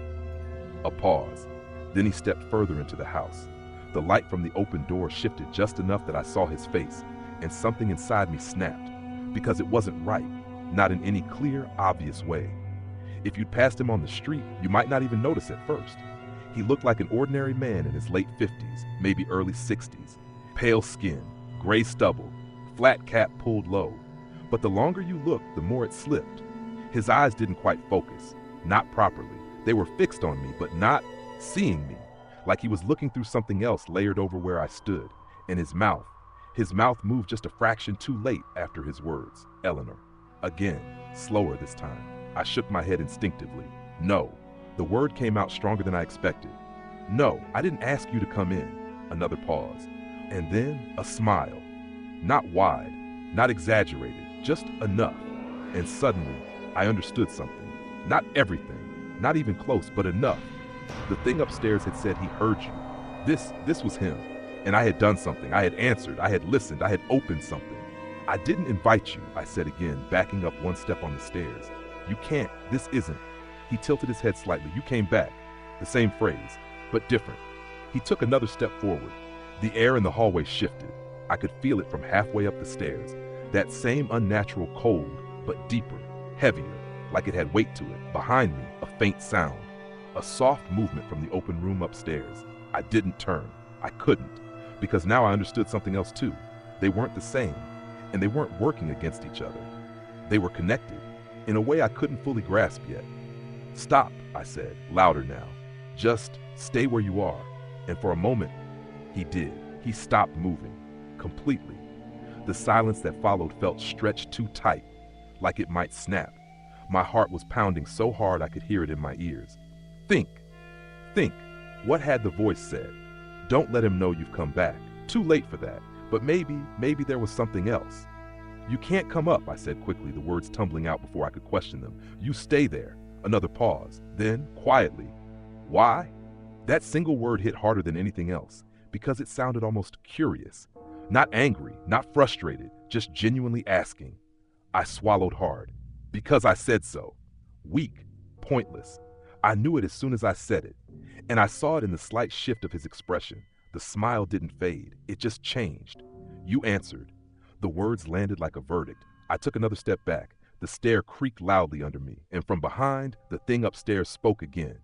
A pause. Then he stepped further into the house. The light from the open door shifted just enough that I saw his face, and something inside me snapped, because it wasn't right, not in any clear, obvious way. If you'd passed him on the street, you might not even notice at first. He looked like an ordinary man in his late 50s, maybe early 60s. Pale skin, gray stubble, flat cap pulled low. But the longer you looked, the more it slipped. His eyes didn't quite focus, not properly. They were fixed on me, but not seeing me, like he was looking through something else layered over where I stood. And his mouth moved just a fraction too late after his words. "Eleanor." Again, slower this time. I shook my head instinctively. "No." The word came out stronger than I expected. "No, I didn't ask you to come in." Another pause. And then a smile. Not wide, not exaggerated, just enough. And suddenly, I understood something. Not everything, not even close, but enough. The thing upstairs had said he heard you. This was him. And I had done something. I had answered. I had listened. I had opened something. "I didn't invite you," I said again, backing up one step on the stairs. "You can't. This isn't." He tilted his head slightly. "You came back." The same phrase, but different. He took another step forward. The air in the hallway shifted. I could feel it from halfway up the stairs. That same unnatural cold, but deeper, heavier, like it had weight to it. Behind me, a faint sound. A soft movement from the open room upstairs. I didn't turn. I couldn't. Because now I understood something else too. They weren't the same, and they weren't working against each other. They were connected, in a way I couldn't fully grasp yet. "Stop," I said, louder now. "Just stay where you are." And for a moment, he did. He stopped moving, completely. The silence that followed felt stretched too tight, like it might snap. My heart was pounding so hard I could hear it in my ears. Think, think. What had the voice said? Don't let him know you've come back. Too late for that. But maybe there was something else. You can't come up, I said quickly, the words tumbling out before I could question them. You stay there. Another pause. Then, quietly. Why? That single word hit harder than anything else, because it sounded almost curious. Not angry, not frustrated, just genuinely asking. I swallowed hard. Because I said so. Weak. Pointless. I knew it as soon as I said it. And I saw it in the slight shift of his expression. The smile didn't fade. It just changed. You answered. The words landed like a verdict. I took another step back. The stair creaked loudly under me, and from behind, the thing upstairs spoke again.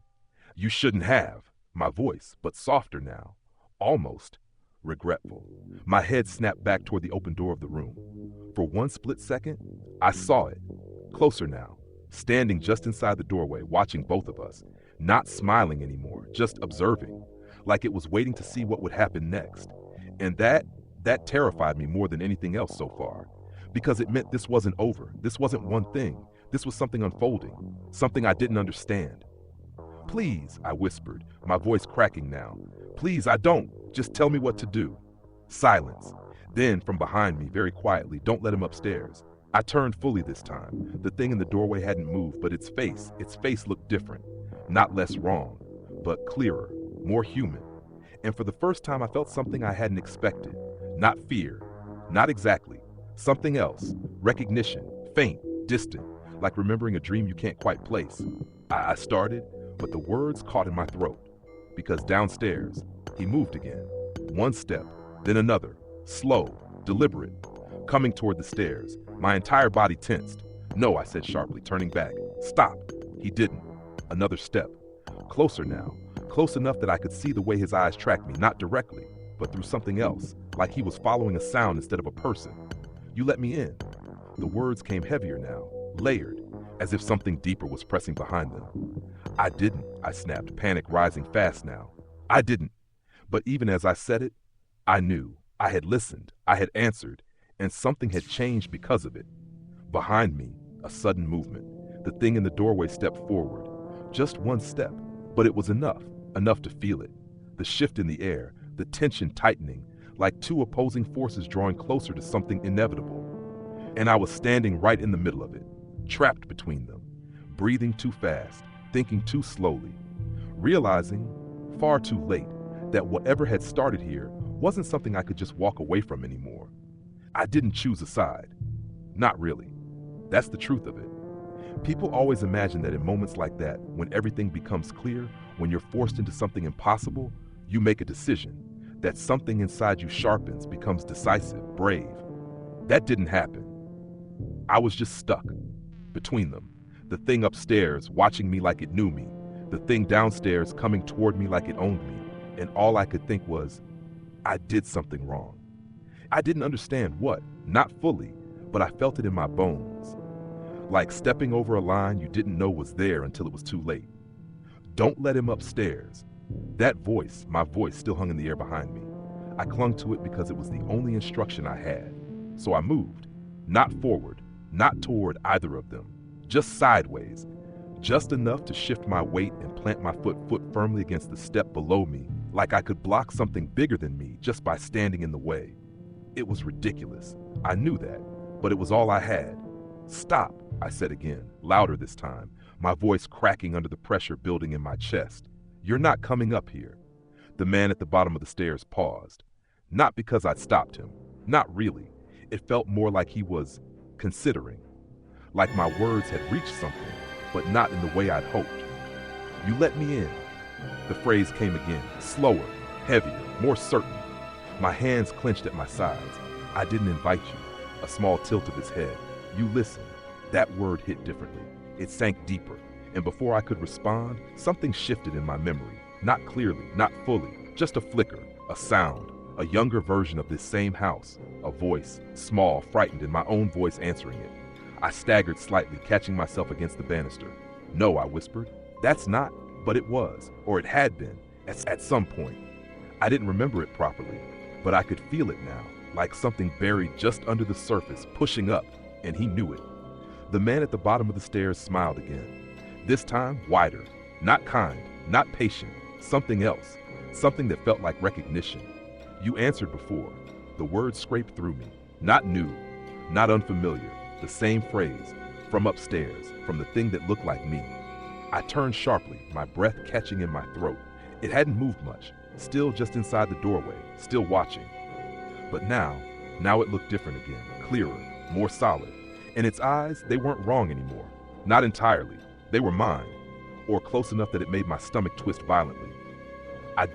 You shouldn't have. My voice, but softer now. Almost regretful. My head snapped back toward the open door of the room. For one split second, I saw it. Closer now, standing just inside the doorway, watching both of us. Not smiling anymore, just observing. Like it was waiting to see what would happen next. And that terrified me more than anything else so far. Because it meant this wasn't over. This wasn't one thing. This was something unfolding. Something I didn't understand. Please, I whispered, my voice cracking now. Please, I don't. Just tell me what to do. Silence. Then, from behind me, very quietly, don't let him upstairs. I turned fully this time. The thing in the doorway hadn't moved, but its face looked different. Not less wrong, but clearer, more human. And for the first time, I felt something I hadn't expected. Not fear. Not exactly. Something else. Recognition. Faint. Distant. Like remembering a dream you can't quite place. I started, but the words caught in my throat. Because downstairs, he moved again. One step, then another. Slow. Deliberate. Coming toward the stairs. My entire body tensed. No, I said sharply, turning back. Stop. He didn't. Another step. Closer now. Close enough that I could see the way his eyes tracked me, not directly, but through something else, like he was following a sound instead of a person. You let me in. The words came heavier now, layered, as if something deeper was pressing behind them. I didn't, I snapped, panic rising fast now. I didn't. But even as I said it, I knew. I had listened. I had answered. And something had changed because of it. Behind me, a sudden movement. The thing in the doorway stepped forward. Just one step, but it was enough to feel it. The shift in the air, the tension tightening, like two opposing forces drawing closer to something inevitable. And I was standing right in the middle of it, trapped between them, breathing too fast, thinking too slowly, realizing, far too late, that whatever had started here wasn't something I could just walk away from anymore. I didn't choose a side. Not really. That's the truth of it. People always imagine that in moments like that, when everything becomes clear, when you're forced into something impossible, you make a decision, that something inside you sharpens, becomes decisive, brave. That didn't happen. I was just stuck between them. The thing upstairs watching me like it knew me, the thing downstairs coming toward me like it owned me, and all I could think was, I did something wrong. I didn't understand what, not fully, but I felt it in my bones. Like stepping over a line you didn't know was there until it was too late. Don't let him upstairs. That voice, my voice, still hung in the air behind me. I clung to it because it was the only instruction I had. So I moved. Not forward, not toward either of them. Just sideways. Just enough to shift my weight and plant my foot firmly against the step below me, like I could block something bigger than me just by standing in the way. It was ridiculous. I knew that, but it was all I had. Stop, I said again, louder this time, my voice cracking under the pressure building in my chest. You're not coming up here. The man at the bottom of the stairs paused. Not because I'd stopped him. Not really. It felt more like he was considering. Like my words had reached something, but not in the way I'd hoped. You let me in. The phrase came again, slower, heavier, more certain. My hands clenched at my sides. I didn't invite you. A small tilt of his head. You listened. That word hit differently. It sank deeper. And before I could respond, something shifted in my memory. Not clearly, not fully, just a flicker, a sound, a younger version of this same house. A voice, small, frightened, and my own voice answering it. I staggered slightly, catching myself against the banister. No, I whispered. That's not, but it was, or it had been, at some point. I didn't remember it properly. But I could feel it now, like something buried just under the surface, pushing up, and he knew it. The man at the bottom of the stairs smiled again. This time, wider. Not kind, not patient. Something else. Something that felt like recognition. You answered before. The words scraped through me. Not new, not unfamiliar. The same phrase. From upstairs, from the thing that looked like me. I turned sharply, my breath catching in my throat. It hadn't moved much. Still just inside the doorway, still watching. But now it looked different again, clearer, more solid. And its eyes, they weren't wrong anymore. Not entirely. They were mine. Or close enough that it made my stomach twist violently. I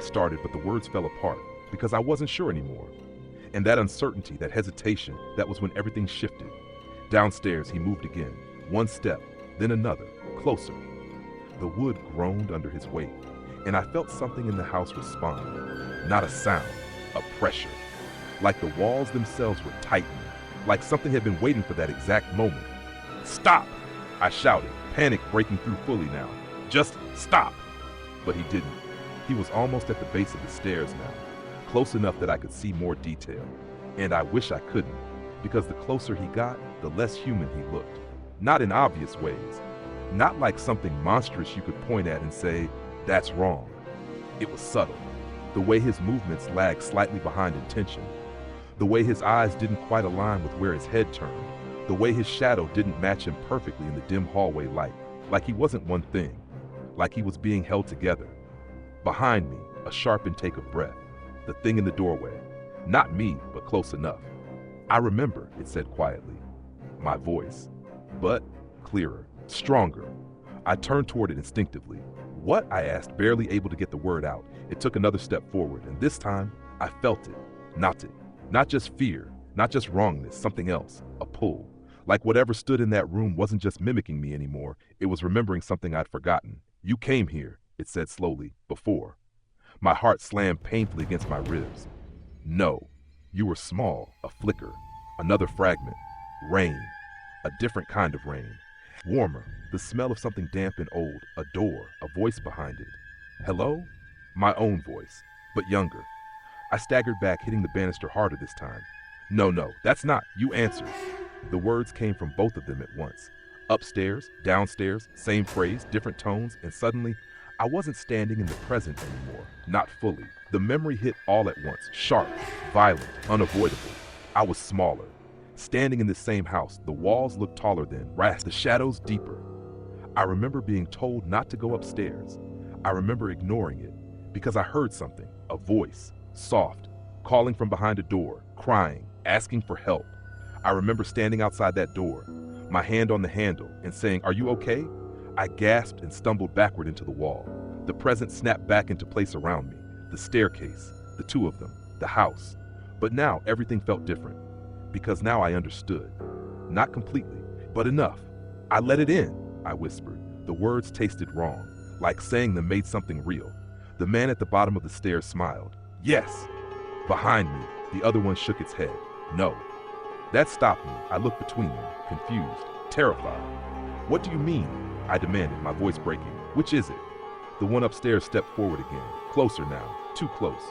started, but the words fell apart, because I wasn't sure anymore. And that uncertainty, that hesitation, that was when everything shifted. Downstairs, he moved again. One step, then another, closer. The wood groaned under his weight, and I felt something in the house respond. Not a sound, a pressure. Like the walls themselves were tightening, like something had been waiting for that exact moment. Stop! I shouted, panic breaking through fully now. Just stop! But he didn't. He was almost at the base of the stairs now, close enough that I could see more detail. And I wish I couldn't, because the closer he got, the less human he looked. Not in obvious ways. Not like something monstrous you could point at and say, that's wrong. It was subtle. The way his movements lagged slightly behind intention. The way his eyes didn't quite align with where his head turned. The way his shadow didn't match him perfectly in the dim hallway light. Like he wasn't one thing. Like he was being held together. Behind me, a sharp intake of breath. The thing in the doorway. Not me, but close enough. I remember, it said quietly. My voice. But clearer, stronger. I turned toward it instinctively. What? I asked, barely able to get the word out. It took another step forward, and this time, I felt it. Not it. Not just fear, not just wrongness, something else. A pull. Like whatever stood in that room wasn't just mimicking me anymore. It was remembering something I'd forgotten. You came here, it said slowly, before. My heart slammed painfully against my ribs. No. You were small, a flicker, another fragment. Rain. A different kind of rain. Warmer, the smell of something damp and old, a door, a voice behind it. Hello? My own voice, but younger. I staggered back, hitting the banister harder this time. No, that's not. You answered. The words came from both of them at once. Upstairs, downstairs, same phrase, different tones, and suddenly, I wasn't standing in the present anymore. Not fully. The memory hit all at once, sharp, violent, unavoidable. I was smaller. Standing in the same house, the walls looked taller then, the shadows deeper. I remember being told not to go upstairs. I remember ignoring it, because I heard something, a voice, soft, calling from behind a door, crying, asking for help. I remember standing outside that door, my hand on the handle, and saying, "Are you okay?" I gasped and stumbled backward into the wall. The present snapped back into place around me, the staircase, the two of them, the house. But now everything felt different, because now I understood. Not completely, but enough. I let it in, I whispered. The words tasted wrong, like saying them made something real. The man at the bottom of the stairs smiled. Yes. Behind me, the other one shook its head. No. That stopped me. I looked between them, confused, terrified. What do you mean? I demanded, my voice breaking. Which is it? The one upstairs stepped forward again, closer now, too close.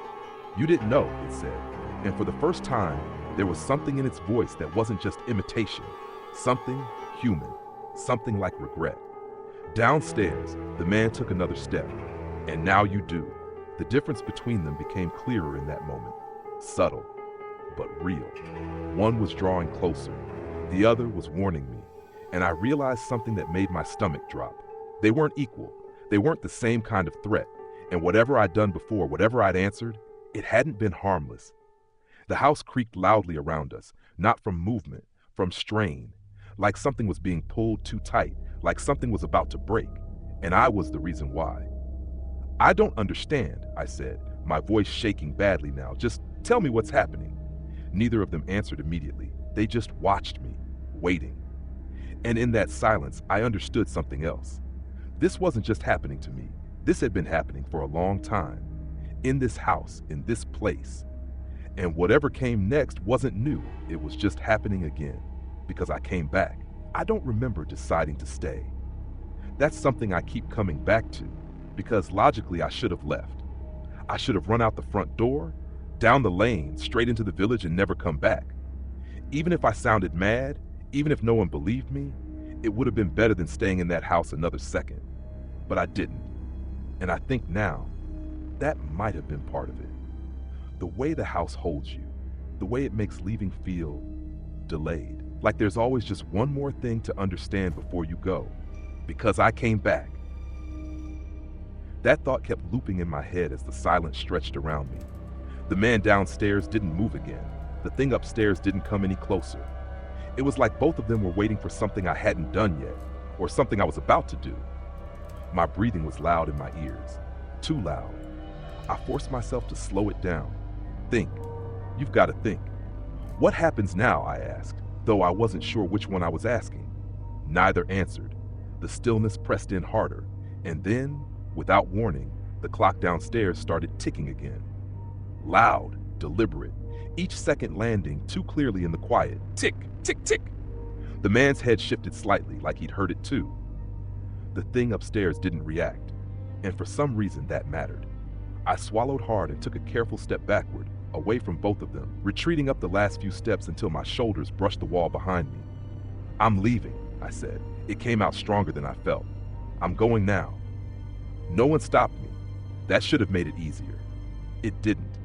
You didn't know, it said. And for the first time, there was something in its voice that wasn't just imitation. Something human. Something like regret. Downstairs, the man took another step. And now you do. The difference between them became clearer in that moment. Subtle, but real. One was drawing closer. The other was warning me. And I realized something that made my stomach drop. They weren't equal. They weren't the same kind of threat. And whatever I'd done before, whatever I'd answered, it hadn't been harmless. The house creaked loudly around us, not from movement, from strain. Like something was being pulled too tight, like something was about to break. And I was the reason why. I don't understand, I said, my voice shaking badly now. Just tell me what's happening. Neither of them answered immediately. They just watched me, waiting. And in that silence, I understood something else. This wasn't just happening to me. This had been happening for a long time. In this house, in this place. And whatever came next wasn't new. It was just happening again. Because I came back. I don't remember deciding to stay. That's something I keep coming back to. Because logically, I should have left. I should have run out the front door, down the lane, straight into the village and never come back. Even if I sounded mad, even if no one believed me, it would have been better than staying in that house another second. But I didn't. And I think now, that might have been part of it. The way the house holds you, the way it makes leaving feel delayed. Like there's always just one more thing to understand before you go. Because I came back. That thought kept looping in my head as the silence stretched around me. The man downstairs didn't move again. The thing upstairs didn't come any closer. It was like both of them were waiting for something I hadn't done yet, or something I was about to do. My breathing was loud in my ears. Too loud. I forced myself to slow it down. Think. You've got to think. What happens now, I asked, though I wasn't sure which one I was asking. Neither answered. The stillness pressed in harder, and then, without warning, the clock downstairs started ticking again. Loud, deliberate, each second landing too clearly in the quiet. Tick, tick, tick. The man's head shifted slightly, like he'd heard it too. The thing upstairs didn't react, and for some reason that mattered. I swallowed hard and took a careful step backward, away from both of them, retreating up the last few steps until my shoulders brushed the wall behind me. I'm leaving, I said. It came out stronger than I felt. I'm going now. No one stopped me. That should have made it easier. It didn't.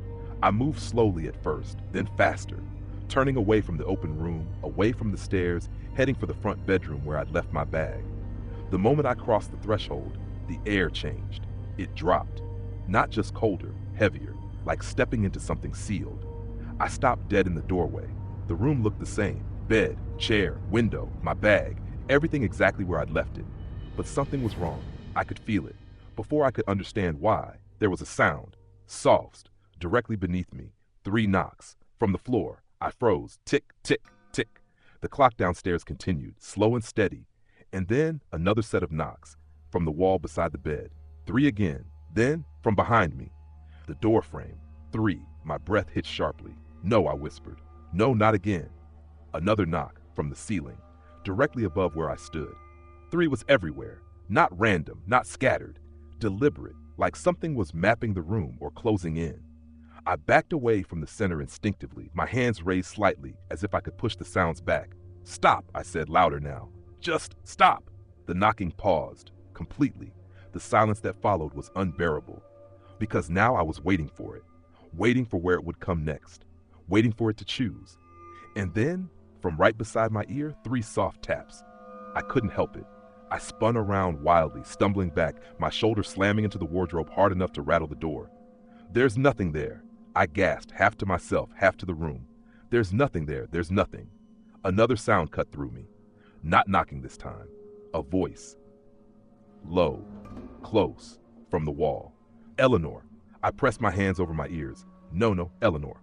I moved slowly at first, then faster, turning away from the open room, away from the stairs, heading for the front bedroom where I'd left my bag. The moment I crossed the threshold, the air changed. It dropped. Not just colder, heavier, like stepping into something sealed. I stopped dead in the doorway. The room looked the same. Bed, chair, window, my bag, everything exactly where I'd left it. But something was wrong. I could feel it. Before I could understand why, there was a sound, soft, directly beneath me. 3 knocks. From the floor, I froze. Tick, tick, tick. The clock downstairs continued, slow and steady. And then another set of knocks, from the wall beside the bed. 3 again. Then, from behind me. The door frame. 3. My breath hit sharply. No, I whispered. No, not again. Another knock, from the ceiling, directly above where I stood. 3 was everywhere. Not random, not scattered. Deliberate, like something was mapping the room or closing in. I backed away from the center instinctively, my hands raised slightly, as if I could push the sounds back. Stop, I said louder now. Just stop. The knocking paused, completely. The silence that followed was unbearable, because now I was waiting for it, waiting for where it would come next, waiting for it to choose. And then, from right beside my ear, 3 soft taps. I couldn't help it. I spun around wildly, stumbling back, my shoulder slamming into the wardrobe hard enough to rattle the door. There's nothing there. I gasped, half to myself, half to the room. There's nothing there, there's nothing. Another sound cut through me. Not knocking this time. A voice. Low, close, from the wall. Eleanor. I pressed my hands over my ears. No, Eleanor.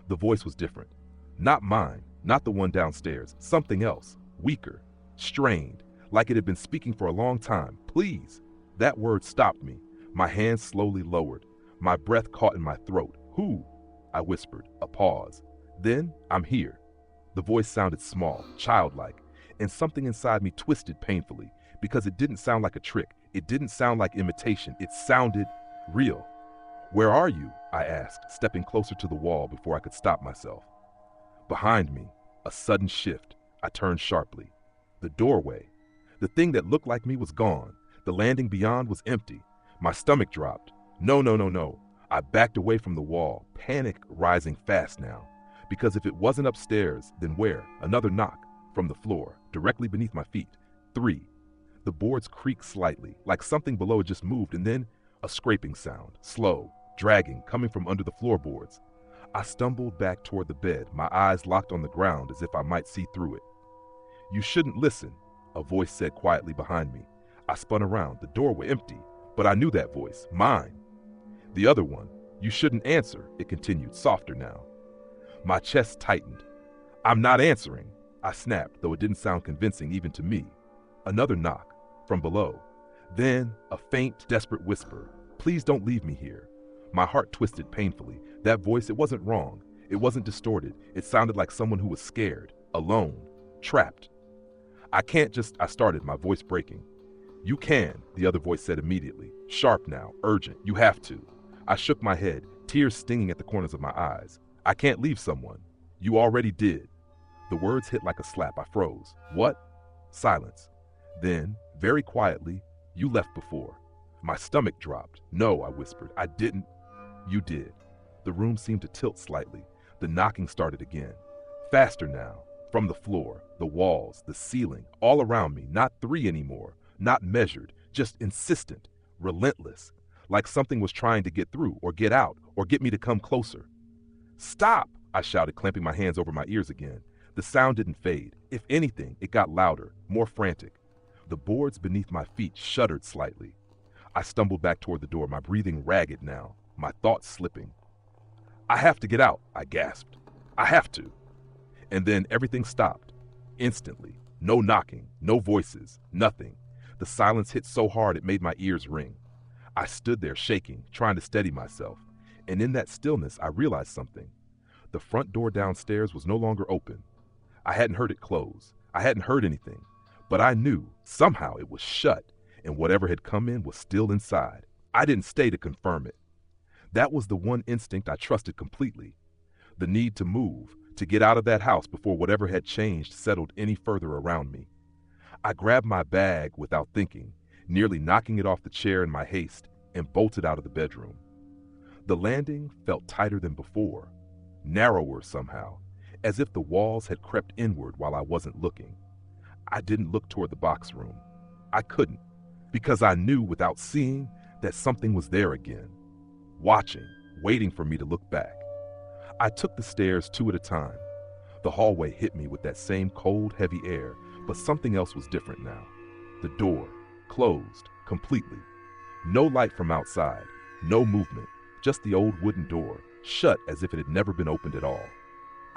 The voice was different. Not mine, not the one downstairs. Something else, weaker, strained, like it had been speaking for a long time. Please. That word stopped me. My hands slowly lowered. My breath caught in my throat. Who? I whispered. A pause. Then, I'm here. The voice sounded small, childlike, and something inside me twisted painfully, because it didn't sound like a trick. It didn't sound like imitation. It sounded real. Where are you? I asked, stepping closer to the wall before I could stop myself. Behind me, a sudden shift. I turned sharply. The doorway. The thing that looked like me was gone. The landing beyond was empty. My stomach dropped. No. I backed away from the wall, panic rising fast now. Because if it wasn't upstairs, then where? Another knock, from the floor, directly beneath my feet. 3. The boards creaked slightly, like something below had just moved, and then a scraping sound, slow, dragging, coming from under the floorboards. I stumbled back toward the bed, my eyes locked on the ground as if I might see through it. You shouldn't listen, a voice said quietly behind me. I spun around, the doorway empty, but I knew that voice, mine. The other one, you shouldn't answer, it continued, softer now. My chest tightened. I'm not answering, I snapped, though it didn't sound convincing even to me. Another knock, from below. Then, a faint, desperate whisper. Please don't leave me here. My heart twisted painfully. That voice, it wasn't wrong. It wasn't distorted. It sounded like someone who was scared, alone, trapped. I started, my voice breaking. You can, the other voice said immediately. Sharp now, urgent, you have to. I shook my head. tears stinging at the corners of my eyes. "I can't leave someone." "You already did." The words hit like a slap. I froze. "What?" Silence. Then, very quietly, "You left before." My stomach dropped. "No," I whispered. "I didn't." "You did." The room seemed to tilt slightly. The knocking started again. Faster now. From the floor, the walls, the ceiling, all around me. Not 3 anymore. Not measured. Just insistent. Relentless. Like something was trying to get through, or get out, or get me to come closer. "Stop!" I shouted, clamping my hands over my ears again. The sound didn't fade. If anything, it got louder, more frantic. The boards beneath my feet shuddered slightly. I stumbled back toward the door, my breathing ragged now, my thoughts slipping. "I have to get out," I gasped. "I have to." And then everything stopped. Instantly. No knocking, no voices, nothing. The silence hit so hard it made my ears ring. I stood there shaking, trying to steady myself. And in that stillness, I realized something. The front door downstairs was no longer open. I hadn't heard it close. I hadn't heard anything. But I knew, somehow, it was shut, and whatever had come in was still inside. I didn't stay to confirm it. That was the one instinct I trusted completely. The need to move, to get out of that house before whatever had changed settled any further around me. I grabbed my bag without thinking, nearly knocking it off the chair in my haste, and bolted out of the bedroom. The landing felt tighter than before, narrower somehow, as if the walls had crept inward while I wasn't looking. I didn't look toward the box room. I couldn't, because I knew without seeing that something was there again, watching, waiting for me to look back. I took the stairs 2 at a time. The hallway hit me with that same cold, heavy air, but something else was different now. The door, closed, completely. No light from outside, no movement, just the old wooden door, shut as if it had never been opened at all.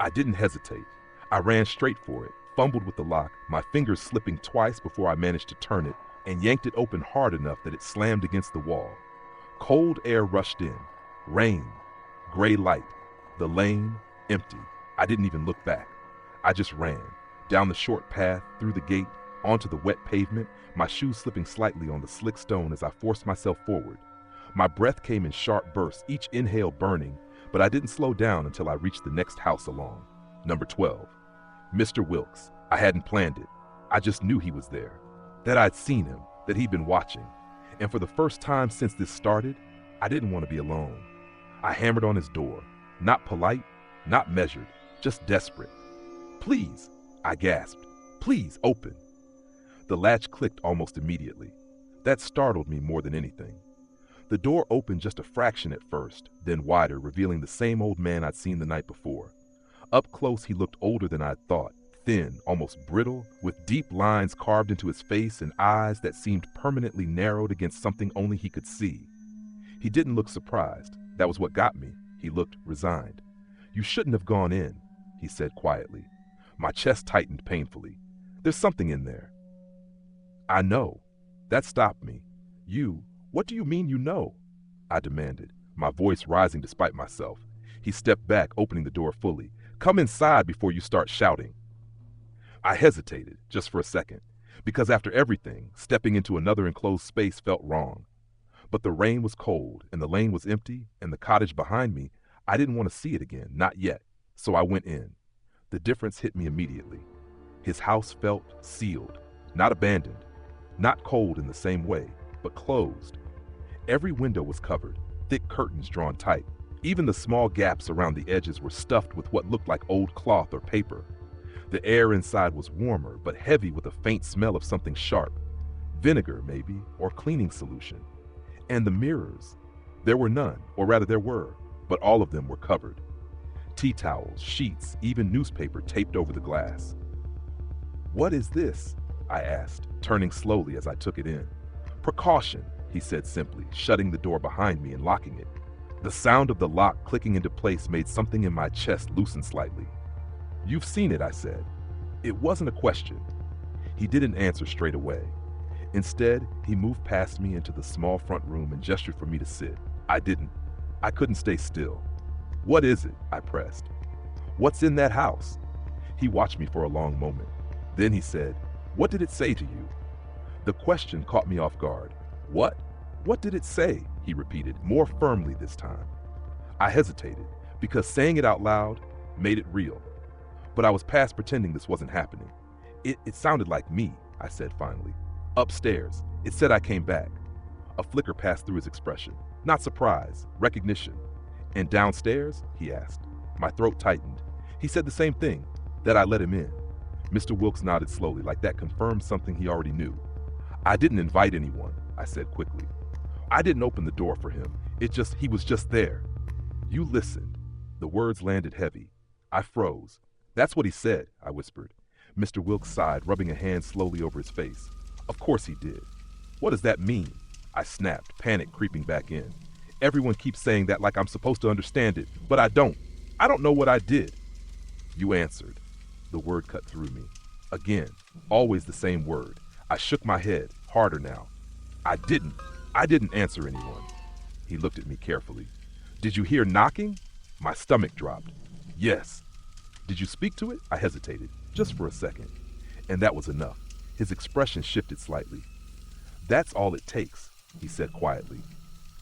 I didn't hesitate. I ran straight for it, fumbled with the lock, my fingers slipping twice before I managed to turn it, and yanked it open hard enough that it slammed against the wall. Cold air rushed in. Rain. Gray light. The lane, empty. I didn't even look back. I just ran, down the short path, through the gate, onto the wet pavement, my shoes slipping slightly on the slick stone as I forced myself forward. My breath came in sharp bursts, each inhale burning, but I didn't slow down until I reached the next house along. Number 12. Mr. Wilkes. I hadn't planned it. I just knew he was there. That I'd seen him, that he'd been watching. And for the first time since this started, I didn't want to be alone. I hammered on his door. Not polite, not measured, just desperate. "Please," I gasped. "Please, open." The latch clicked almost immediately. That startled me more than anything. The door opened just a fraction at first, then wider, revealing the same old man I'd seen the night before. Up close, he looked older than I'd thought, thin, almost brittle, with deep lines carved into his face and eyes that seemed permanently narrowed against something only he could see. He didn't look surprised. That was what got me. He looked resigned. "You shouldn't have gone in," he said quietly. My chest tightened painfully. "There's something in there." "I know." That stopped me. What do you mean you know?" I demanded, my voice rising despite myself. He stepped back, opening the door fully. "Come inside before you start shouting." I hesitated, just for a second, because after everything, stepping into another enclosed space felt wrong. But the rain was cold, and the lane was empty, and the cottage behind me, I didn't want to see it again, not yet, so I went in. The difference hit me immediately. His house felt sealed, not abandoned, not cold in the same way, but closed. Every window was covered, thick curtains drawn tight. Even the small gaps around the edges were stuffed with what looked like old cloth or paper. The air inside was warmer, but heavy with a faint smell of something sharp. Vinegar, maybe, or cleaning solution. And the mirrors. There were none, or rather there were, but all of them were covered. Tea towels, sheets, even newspaper taped over the glass. "What is this?" I asked, turning slowly as I took it in. "Precaution," he said simply, shutting the door behind me and locking it. The sound of the lock clicking into place made something in my chest loosen slightly. "You've seen it," I said. It wasn't a question. He didn't answer straight away. Instead, he moved past me into the small front room and gestured for me to sit. I didn't. I couldn't stay still. "What is it?" I pressed. "What's in that house?" He watched me for a long moment. Then he said, "What did it say to you?" The question caught me off guard. "What? What did it say?" he repeated, more firmly this time. I hesitated, because saying it out loud made it real. But I was past pretending this wasn't happening. It sounded like me, I said finally. Upstairs, it said I came back. A flicker passed through his expression. Not surprise, recognition. And downstairs? He asked. My throat tightened. He said the same thing, that I let him in. Mr. Wilkes nodded slowly, like that confirmed something he already knew. I didn't invite anyone, I said quickly. I didn't open the door for him. He was just there. You listened. The words landed heavy. I froze. That's what he said, I whispered. Mr. Wilkes sighed, rubbing a hand slowly over his face. Of course he did. What does that mean? I snapped, panic creeping back in. Everyone keeps saying that like I'm supposed to understand it, but I don't. I don't know what I did. You answered. The word cut through me. Again, always the same word. I shook my head, harder now. I didn't answer anyone. He looked at me carefully. Did you hear knocking? My stomach dropped. Yes. Did you speak to it? I hesitated, just for a second. And that was enough. His expression shifted slightly. That's all it takes, he said quietly.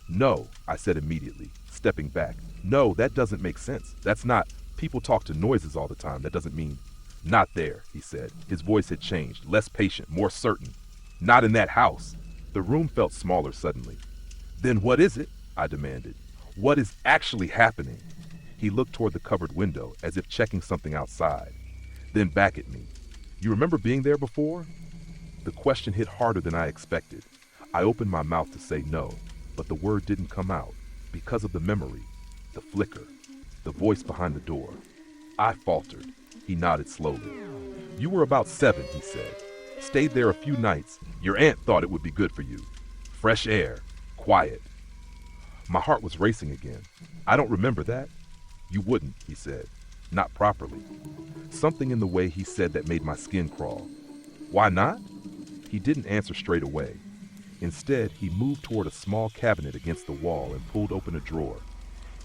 No, I said immediately, stepping back. No, that doesn't make sense. That's not. People talk to noises all the time. That doesn't mean. Not there, he said. His voice had changed, less patient, more certain. Not in that house. The room felt smaller suddenly. Then what is it? I demanded. What is actually happening? He looked toward the covered window, as if checking something outside. Then back at me. You remember being there before? The question hit harder than I expected. I opened my mouth to say no, but the word didn't come out, because of the memory, the flicker, the voice behind the door. I faltered. He nodded slowly. You were about 7, he said. Stayed there a few nights. Your aunt thought it would be good for you. Fresh air. Quiet. My heart was racing again. I don't remember that. You wouldn't, he said. Not properly. Something in the way he said that made my skin crawl. Why not? He didn't answer straight away. Instead, he moved toward a small cabinet against the wall and pulled open a drawer.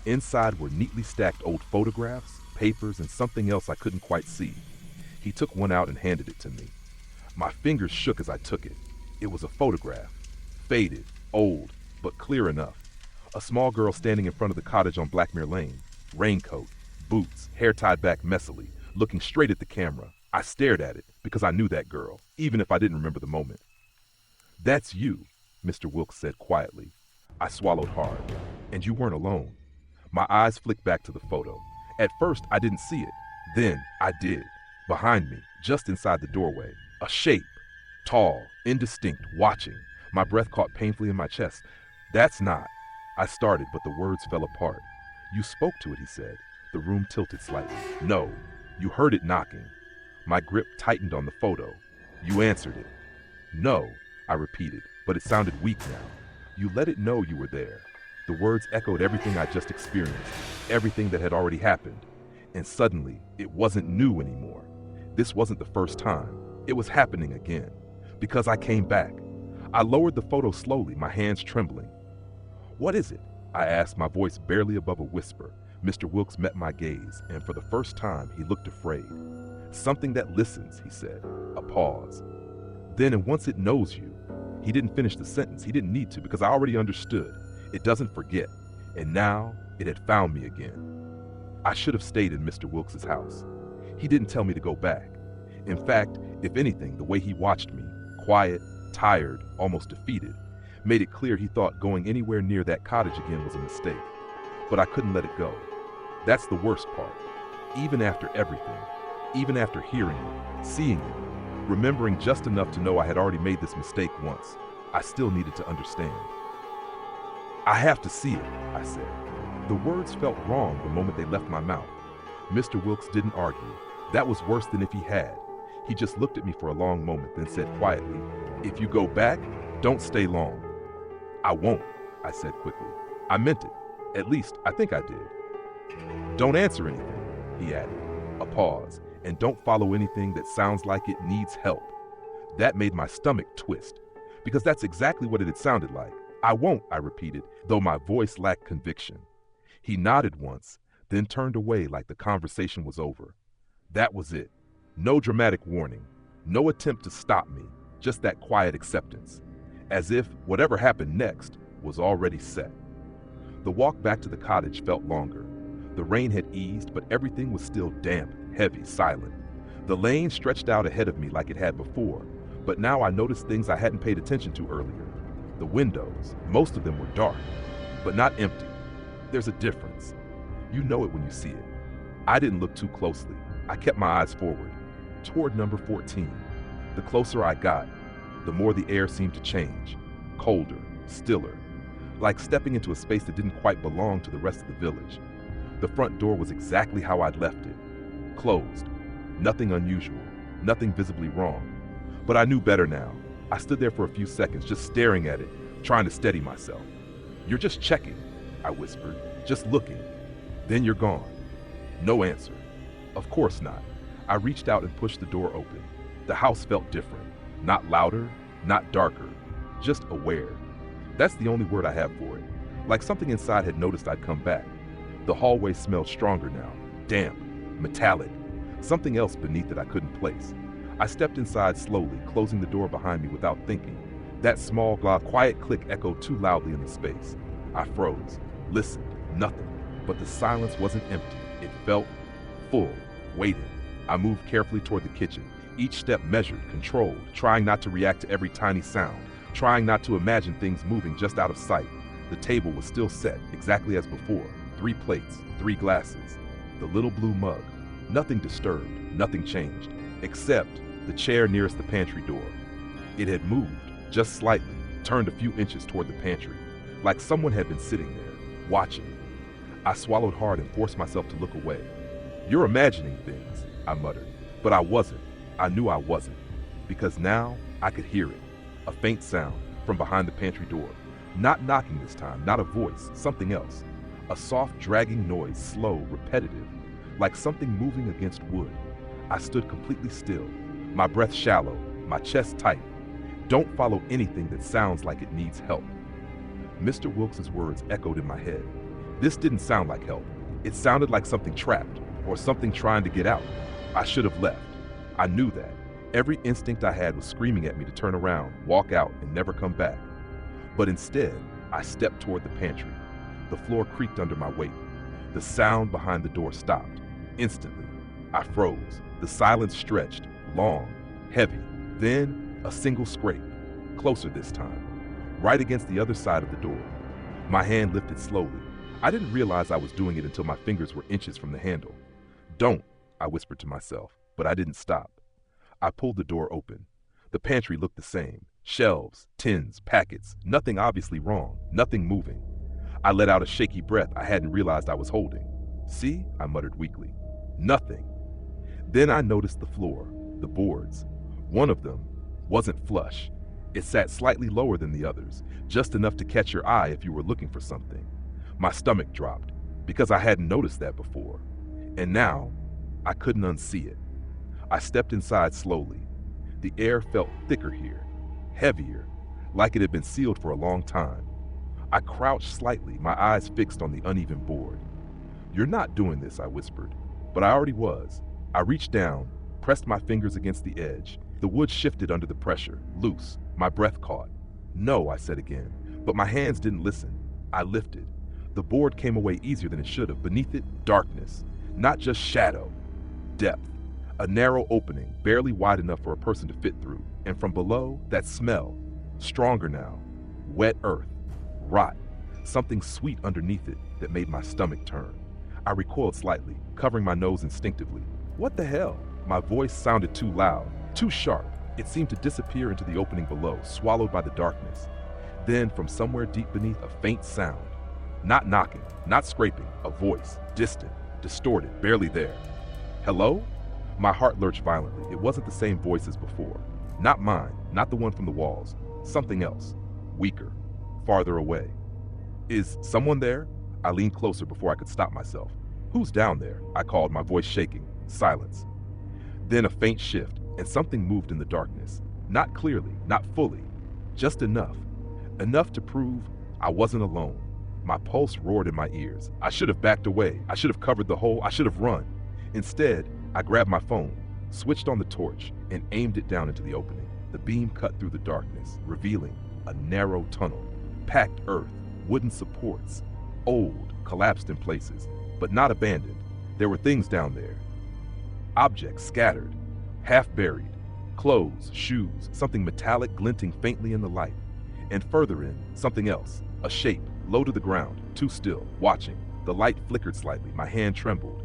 Inside were neatly stacked old photographs, papers, and something else I couldn't quite see. He took one out and handed it to me. My fingers shook as I took it. It was a photograph. Faded, old, but clear enough. A small girl standing in front of the cottage on Blackmere Lane. Raincoat, boots, hair tied back messily, looking straight at the camera. I stared at it because I knew that girl, even if I didn't remember the moment. That's you, Mr. Wilkes said quietly. I swallowed hard. And you weren't alone. My eyes flicked back to the photo. At first, I didn't see it. Then, I did. Behind me, just inside the doorway, a shape. Tall, indistinct, watching. My breath caught painfully in my chest. That's not. I started, but the words fell apart. You spoke to it, he said. The room tilted slightly. No, you heard it knocking. My grip tightened on the photo. You answered it. No, I repeated, but it sounded weak now. You let it know you were there. The words echoed everything I just experienced, everything that had already happened. And suddenly, it wasn't new anymore. This wasn't the first time. It was happening again. Because I came back. I lowered the photo slowly, my hands trembling. What is it? I asked, my voice barely above a whisper. Mr. Wilkes met my gaze, and for the first time, he looked afraid. Something that listens, he said. A pause. Then, and once it knows you. He didn't finish the sentence. He didn't need to, because I already understood. It doesn't forget. And now, it had found me again. I should have stayed in Mr. Wilkes' house. He didn't tell me to go back. In fact, if anything, the way he watched me, quiet, tired, almost defeated, made it clear he thought going anywhere near that cottage again was a mistake. But I couldn't let it go. That's the worst part. Even after everything, even after hearing it, seeing it, remembering just enough to know I had already made this mistake once, I still needed to understand. I have to see it, I said. The words felt wrong the moment they left my mouth. Mr. Wilkes didn't argue. That was worse than if he had. He just looked at me for a long moment, then said quietly, "If you go back, don't stay long." "I won't," I said quickly. I meant it. At least, I think I did. "Don't answer anything," he added. A pause. "And don't follow anything that sounds like it needs help." That made my stomach twist, because that's exactly what it had sounded like. "I won't," I repeated, though my voice lacked conviction. He nodded once, then turned away like the conversation was over. That was it. No dramatic warning, no attempt to stop me, just that quiet acceptance, as if whatever happened next was already set. The walk back to the cottage felt longer. The rain had eased, but everything was still damp, heavy, silent. The lane stretched out ahead of me like it had before, but now I noticed things I hadn't paid attention to earlier. The windows, most of them were dark, but not empty. There's a difference. You know it when you see it. I didn't look too closely. I kept my eyes forward, toward number 14. The closer I got, the more the air seemed to change, colder, stiller, like stepping into a space that didn't quite belong to the rest of the village. The front door was exactly how I'd left it, closed. Nothing unusual, nothing visibly wrong. But I knew better now. I stood there for a few seconds, just staring at it, trying to steady myself. "You're just checking," I whispered, "just looking. Then you're gone." No answer. Of course not. I reached out and pushed the door open. The house felt different. Not louder, not darker, just aware. That's the only word I have for it. Like something inside had noticed I'd come back. The hallway smelled stronger now, damp, metallic, something else beneath it I couldn't place. I stepped inside slowly, closing the door behind me without thinking. That small, quiet click echoed too loudly in the space. I froze, listened, nothing. But the silence wasn't empty. It felt full, waiting. I moved carefully toward the kitchen, each step measured, controlled, trying not to react to every tiny sound, trying not to imagine things moving just out of sight. The table was still set, exactly as before. 3 plates, 3 glasses, the little blue mug. Nothing disturbed, nothing changed, except the chair nearest the pantry door. It had moved, just slightly, turned a few inches toward the pantry, like someone had been sitting there, watching. I swallowed hard and forced myself to look away. "You're imagining things," I muttered, but I wasn't. I knew I wasn't, because now I could hear it, a faint sound from behind the pantry door. Not knocking this time, not a voice, something else. A soft, dragging noise, slow, repetitive, like something moving against wood. I stood completely still, my breath shallow, my chest tight. "Don't follow anything that sounds like it needs help." Mr. Wilkes's words echoed in my head. This didn't sound like help. It sounded like something trapped, or something trying to get out. I should have left. I knew that. Every instinct I had was screaming at me to turn around, walk out, and never come back. But instead, I stepped toward the pantry. The floor creaked under my weight. The sound behind the door stopped. Instantly, I froze. The silence stretched, long, heavy. Then, a single scrape. Closer this time. Right against the other side of the door. My hand lifted slowly. I didn't realize I was doing it until my fingers were inches from the handle. "Don't," I whispered to myself, but I didn't stop. I pulled the door open. The pantry looked the same. Shelves, tins, packets, nothing obviously wrong, nothing moving. I let out a shaky breath I hadn't realized I was holding. "See?" I muttered weakly. "Nothing." Then I noticed the floor, the boards. One of them wasn't flush. It sat slightly lower than the others, just enough to catch your eye if you were looking for something. My stomach dropped, because I hadn't noticed that before. And now, I couldn't unsee it. I stepped inside slowly. The air felt thicker here, heavier, like it had been sealed for a long time. I crouched slightly, my eyes fixed on the uneven board. "You're not doing this," I whispered, but I already was. I reached down, pressed my fingers against the edge. The wood shifted under the pressure, loose. My breath caught. "No," I said again, but my hands didn't listen. I lifted. The board came away easier than it should have. Beneath it, darkness. Not just shadow. Depth. A narrow opening, barely wide enough for a person to fit through. And from below, that smell. Stronger now. Wet earth. Rot. Something sweet underneath it that made my stomach turn. I recoiled slightly, covering my nose instinctively. "What the hell?" My voice sounded too loud, too sharp. It seemed to disappear into the opening below, swallowed by the darkness. Then, from somewhere deep beneath, a faint sound. Not knocking, not scraping, a voice, distant, distorted, barely there. "Hello?" My heart lurched violently. It wasn't the same voice as before. Not mine, not the one from the walls. Something else. Weaker. Farther away. "Is someone there?" I leaned closer before I could stop myself. "Who's down there?" I called, my voice shaking. Silence. Then a faint shift, and something moved in the darkness. Not clearly, not fully. Just enough. Enough to prove I wasn't alone. My pulse roared in my ears. I should have backed away. I should have covered the hole. I should have run. Instead, I grabbed my phone, switched on the torch, and aimed it down into the opening. The beam cut through the darkness, revealing a narrow tunnel, packed earth, wooden supports, Old, collapsed in places, but not abandoned. There were things down there. Objects scattered, half buried. Clothes, shoes, something metallic glinting faintly in the light. And further in, something else, a shape, low to the ground, too still, watching. The light flickered slightly, my hand trembled.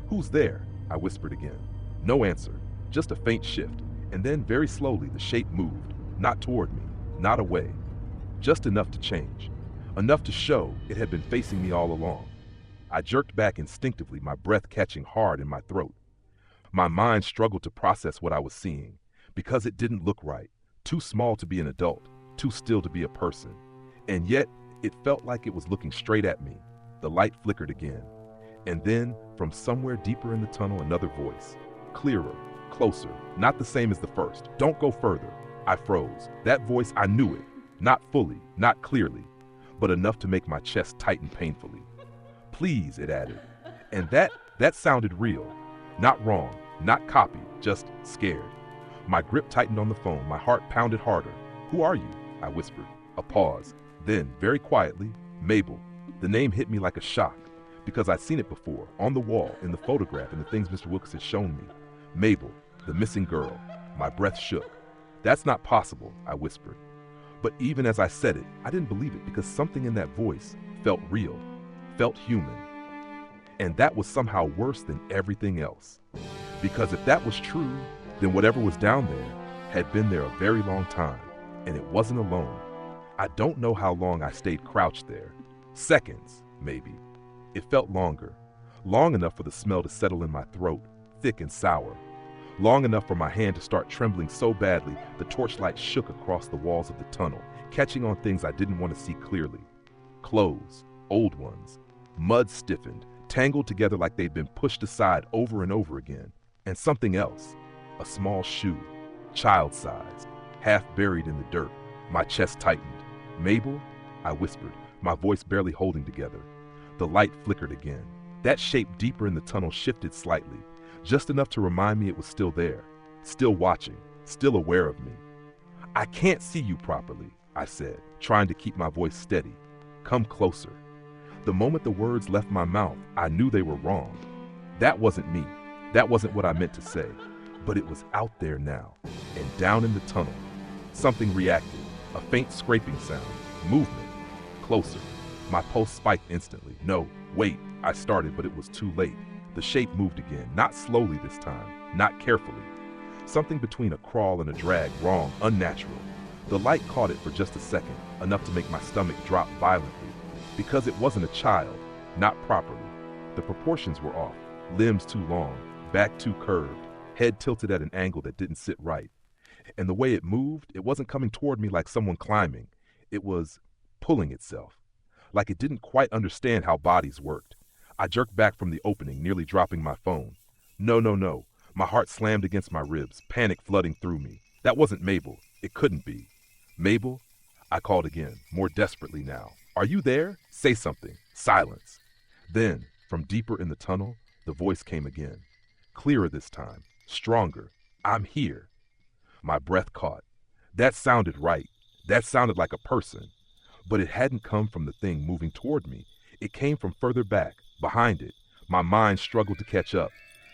"Who's there?" I whispered again. No answer, just a faint shift, and then very slowly the shape moved, not toward me, not away. Just enough to change, enough to show it had been facing me all along. I jerked back instinctively, my breath catching hard in my throat. My mind struggled to process what I was seeing, because it didn't look right, too small to be an adult, too still to be a person. And yet, it felt like it was looking straight at me. The light flickered again. And then, from somewhere deeper in the tunnel, another voice. Clearer, closer, not the same as the first. "Don't go further." I froze. That voice, I knew it. Not fully, not clearly, but enough to make my chest tighten painfully. "Please," it added. And that sounded real. Not wrong, not copied, just scared. My grip tightened on the phone, my heart pounded harder. "Who are you?" I whispered. A pause. Then, very quietly, "Mabel." The name hit me like a shock, because I'd seen it before, on the wall, in the photograph, and the things Mr. Wilkes had shown me. Mabel, the missing girl. My breath shook. "That's not possible," I whispered. But even as I said it, I didn't believe it, because something in that voice felt real, felt human. And that was somehow worse than everything else. Because if that was true, then whatever was down there had been there a very long time, and it wasn't alone. I don't know how long I stayed crouched there. Seconds, maybe. It felt longer. Long enough for the smell to settle in my throat, thick and sour. Long enough for my hand to start trembling so badly the torchlight shook across the walls of the tunnel, catching on things I didn't want to see clearly. Clothes, old ones. Mud stiffened, tangled together like they'd been pushed aside over and over again. And something else. A small shoe, child-sized, half buried in the dirt. My chest tightened. "Mabel?" I whispered, my voice barely holding together. The light flickered again. That shape deeper in the tunnel shifted slightly, just enough to remind me it was still there, still watching, still aware of me. "I can't see you properly," I said, trying to keep my voice steady. "Come closer." The moment the words left my mouth, I knew they were wrong. That wasn't me. That wasn't what I meant to say. But it was out there now, and down in the tunnel. Something reacted, a faint scraping sound, movement, closer. My pulse spiked instantly. "No, wait," I started, but it was too late. The shape moved again, not slowly this time, not carefully. Something between a crawl and a drag, wrong, unnatural. The light caught it for just a second, enough to make my stomach drop violently. Because it wasn't a child, not properly. The proportions were off, limbs too long, back too curved, head tilted at an angle that didn't sit right. And the way it moved, it wasn't coming toward me like someone climbing. It was pulling itself, like it didn't quite understand how bodies worked. I jerked back from the opening, nearly dropping my phone. No, no, no. My heart slammed against my ribs, panic flooding through me. That wasn't Mabel. It couldn't be. "Mabel?" I called again, more desperately now. "Are you there? Say something." Silence. Then, from deeper in the tunnel, the voice came again. Clearer this time, stronger. "I'm here." My breath caught. That sounded right. That sounded like a person. But it hadn't come from the thing moving toward me. It came from further back, behind it. My mind struggled to catch up.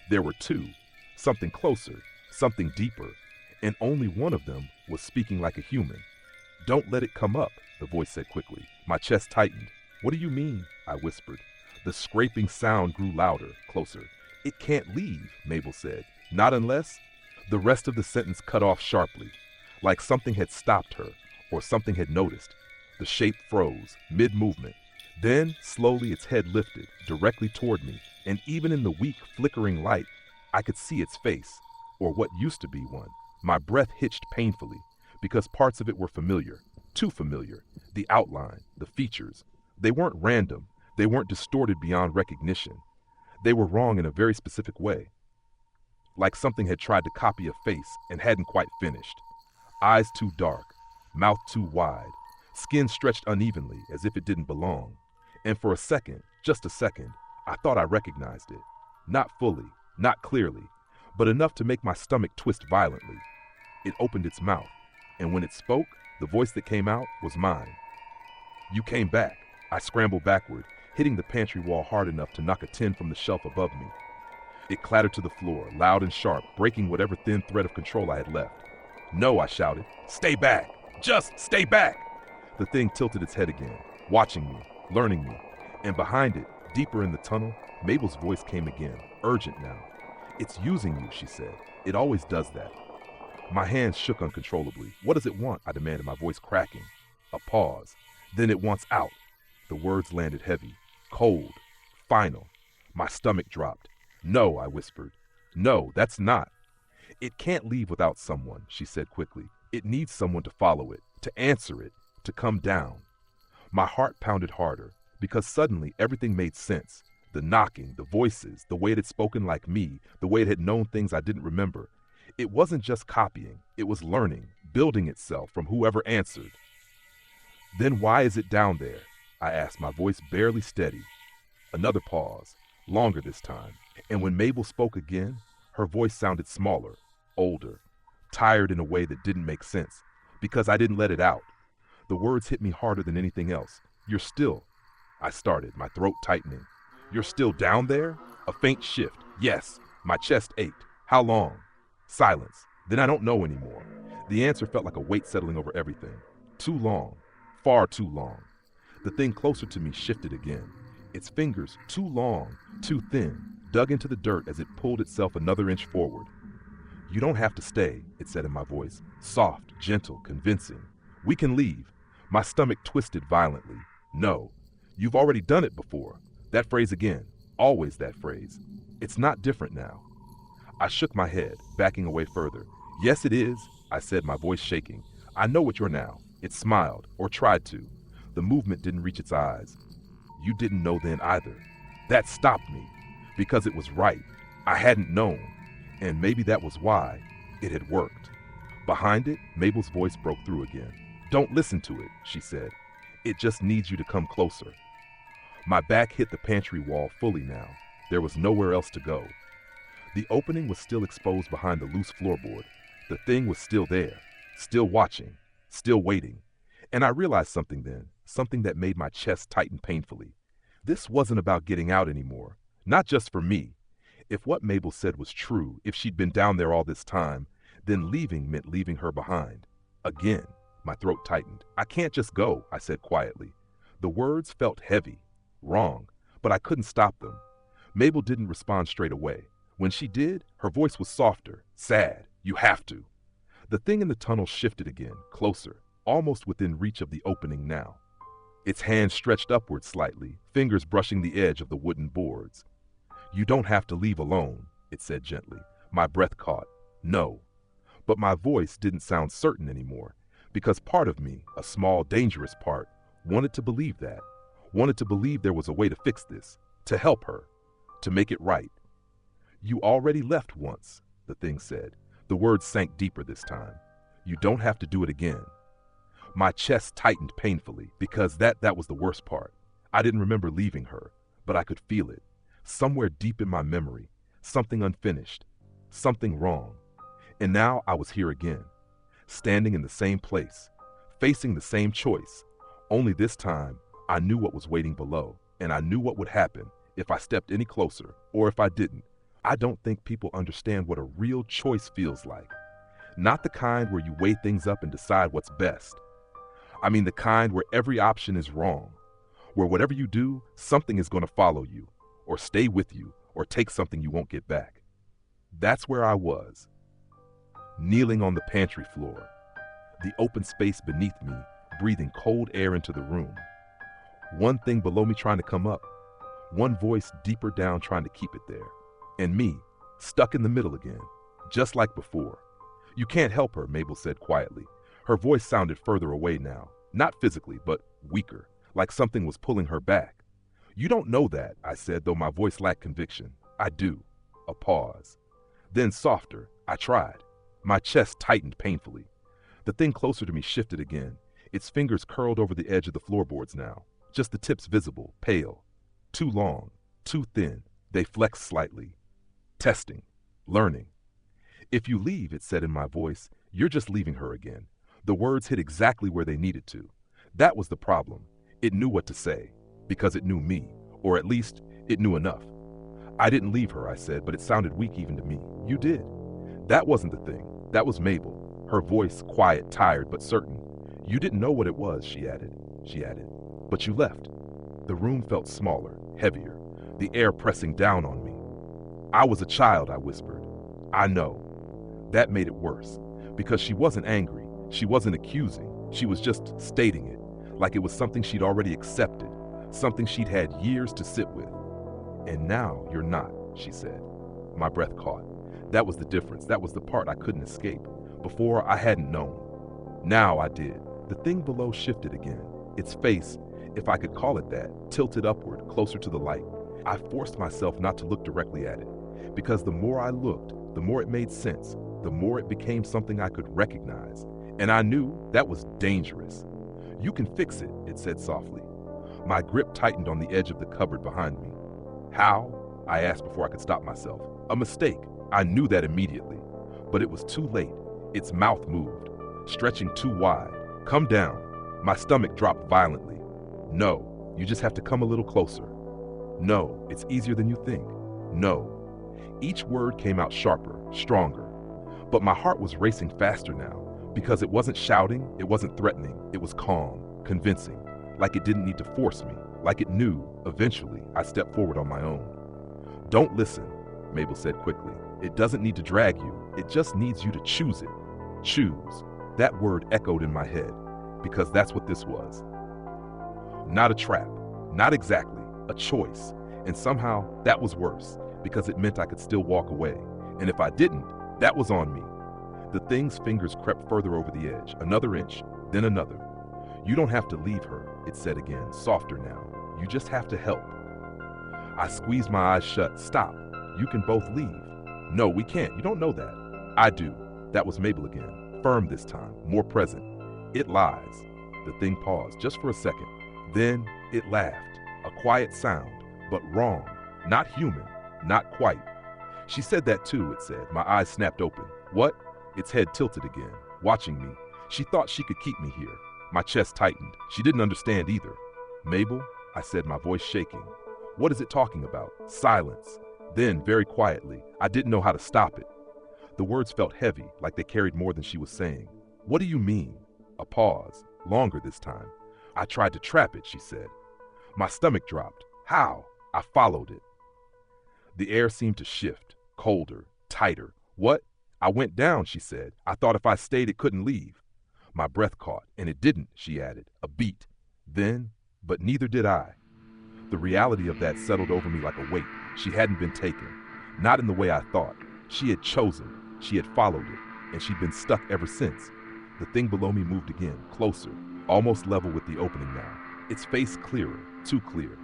There were two. Something closer, something deeper. And only one of them was speaking like a human. "Don't let it come up," the voice said quickly. My chest tightened. "What do you mean?" I whispered. The scraping sound grew louder, closer. "It can't leave," Mabel said. "Not unless—" The rest of the sentence cut off sharply, like something had stopped her, or something had noticed. The shape froze, mid-movement. Then, slowly, its head lifted, directly toward me, and even in the weak, flickering light, I could see its face, or what used to be one. My breath hitched painfully, because parts of it were familiar, too familiar. The outline, the features. They weren't random. They weren't distorted beyond recognition. They were wrong in a very specific way. Like something had tried to copy a face and hadn't quite finished. Eyes too dark, mouth too wide, skin stretched unevenly as if it didn't belong. And for a second, just a second, I thought I recognized it. Not fully, not clearly, but enough to make my stomach twist violently. It opened its mouth, and when it spoke, the voice that came out was mine. "You came back." I scrambled backward, hitting the pantry wall hard enough to knock a tin from the shelf above me. It clattered to the floor, loud and sharp, breaking whatever thin thread of control I had left. "No," I shouted. "Stay back! Just stay back!" The thing tilted its head again, watching me, learning me. And behind it, deeper in the tunnel, Mabel's voice came again, urgent now. "It's using you," she said. "It always does that." My hands shook uncontrollably. "What does it want?" I demanded, my voice cracking. A pause. "Then it wants out." The words landed heavy, cold, final. My stomach dropped. "No," I whispered. "No, that's not." "It can't leave without someone," she said quickly. "It needs someone to follow it, to answer it, to come down." My heart pounded harder, because suddenly everything made sense. The knocking, the voices, the way it had spoken like me, the way it had known things I didn't remember. It wasn't just copying, it was learning, building itself from whoever answered. "Then why is it down there?" I asked, my voice barely steady. Another pause, longer this time, and when Mabel spoke again, her voice sounded smaller, older, tired in a way that didn't make sense, because I didn't let it out. The words hit me harder than anything else. "You're still," I started, my throat tightening. "You're still down there?" A faint shift. "Yes." My chest ached. "How long?" Silence. "Then I don't know anymore." The answer felt like a weight settling over everything. "Too long. Far too long." The thing closer to me shifted again. Its fingers, too long, too thin, dug into the dirt as it pulled itself another inch forward. "You don't have to stay," it said in my voice, soft, gentle, convincing. "We can leave." My stomach twisted violently. "No. You've already done it before." That phrase again. Always that phrase. "It's not different now." I shook my head, backing away further. "Yes, it is," I said, my voice shaking. "I know what you're now." It smiled, or tried to. The movement didn't reach its eyes. "You didn't know then either." That stopped me, because it was right. I hadn't known, and maybe that was why it had worked. Behind it, Mabel's voice broke through again. "Don't listen to it," she said. "It just needs you to come closer." My back hit the pantry wall fully now. There was nowhere else to go. The opening was still exposed behind the loose floorboard. The thing was still there, still watching, still waiting. And I realized something then, something that made my chest tighten painfully. This wasn't about getting out anymore, not just for me. If what Mabel said was true, if she'd been down there all this time, then leaving meant leaving her behind. Again, my throat tightened. "I can't just go," I said quietly. The words felt heavy, wrong, but I couldn't stop them. Mabel didn't respond straight away. When she did, her voice was softer, sad. "You have to." The thing in the tunnel shifted again, closer, almost within reach of the opening now. Its hand stretched upward slightly, fingers brushing the edge of the wooden boards. "You don't have to leave alone," it said gently. My breath caught. "No." But my voice didn't sound certain anymore, because part of me, a small, dangerous part, wanted to believe that, wanted to believe there was a way to fix this, to help her, to make it right. "You already left once," the thing said. The words sank deeper this time. "You don't have to do it again." My chest tightened painfully, because that was the worst part. I didn't remember leaving her, but I could feel it. Somewhere deep in my memory, something unfinished, something wrong. And now I was here again, standing in the same place, facing the same choice. Only this time, I knew what was waiting below, and I knew what would happen if I stepped any closer, or if I didn't. I don't think people understand what a real choice feels like. Not the kind where you weigh things up and decide what's best. I mean the kind where every option is wrong, where whatever you do, something is going to follow you, or stay with you, or take something you won't get back. That's where I was, kneeling on the pantry floor, the open space beneath me, breathing cold air into the room. One thing below me trying to come up, one voice deeper down trying to keep it there. And me, stuck in the middle again, just like before. "You can't help her," Mabel said quietly. Her voice sounded further away now, not physically, but weaker, like something was pulling her back. "You don't know that," I said, though my voice lacked conviction. "I do." A pause. Then softer, "I tried." My chest tightened painfully. The thing closer to me shifted again. Its fingers curled over the edge of the floorboards now, just the tips visible, pale. Too long, too thin. They flexed slightly. Testing, learning. "If you leave," it said in my voice, "you're just leaving her again." The words hit exactly where they needed to. That was the problem. It knew what to say, because it knew me, Or at least, it knew enough. I didn't leave her, I said, but it sounded weak even to me. You did. That wasn't the thing. That was Mabel, her voice quiet, tired, but certain. You didn't know what it was, she added. But you left. The room felt smaller, heavier, the air pressing down on me. I was a child, I whispered. I know. That made it worse, because she wasn't angry, she wasn't accusing, she was just stating it, like it was something she'd already accepted, something she'd had years to sit with. And now you're not, she said. My breath caught. That was the difference. That was the part I couldn't escape. Before, I hadn't known. Now I did. The thing below shifted again. Its face, if I could call it that, tilted upward, closer to the light. I forced myself not to look directly at it, because the more I looked, the more it made sense, the more it became something I could recognize. And I knew that was dangerous. You can fix it, it said softly. My grip tightened on the edge of the cupboard behind me. How? I asked before I could stop myself. A mistake. I knew that immediately. But it was too late. Its mouth moved, stretching too wide. Come down. My stomach dropped violently. No, you just have to come a little closer. No, it's easier than you think. No. Each word came out sharper, stronger. But my heart was racing faster now, because it wasn't shouting, it wasn't threatening, it was calm, convincing, like it didn't need to force me, like it knew, eventually, I stepped forward on my own. Don't listen, Mabel said quickly. It doesn't need to drag you, it just needs you to choose it. Choose. That word echoed in my head, because that's what this was. Not a trap, not exactly, a choice. And somehow, that was worse, because it meant I could still walk away. And if I didn't, that was on me. The thing's fingers crept further over the edge, another inch, then another. You don't have to leave her, it said again, softer now. You just have to help. I squeezed my eyes shut. Stop. You can both leave. No, we can't. You don't know that. I do. That was Mabel again, firm this time, more present. It lies. The thing paused, just for a second. Then it laughed, a quiet sound, but wrong, not human, not quite. She said that too, it said. My eyes snapped open. What? Its head tilted again, watching me. She thought she could keep me here. My chest tightened. She didn't understand either. Mabel, I said, my voice shaking. What is it talking about? Silence. Then, very quietly, I didn't know how to stop it. The words felt heavy, like they carried more than she was saying. What do you mean? A pause, longer this time. I tried to trap it, she said. My stomach dropped. How? I followed it. The air seemed to shift, colder, tighter. What? I went down, she said. I thought if I stayed, it couldn't leave. My breath caught, and it didn't, she added, a beat. Then, but neither did I. The reality of that settled over me like a weight. She hadn't been taken, not in the way I thought. She had chosen, she had followed it, and she'd been stuck ever since. The thing below me moved again, closer, almost level with the opening now. Its face clearer, too clear.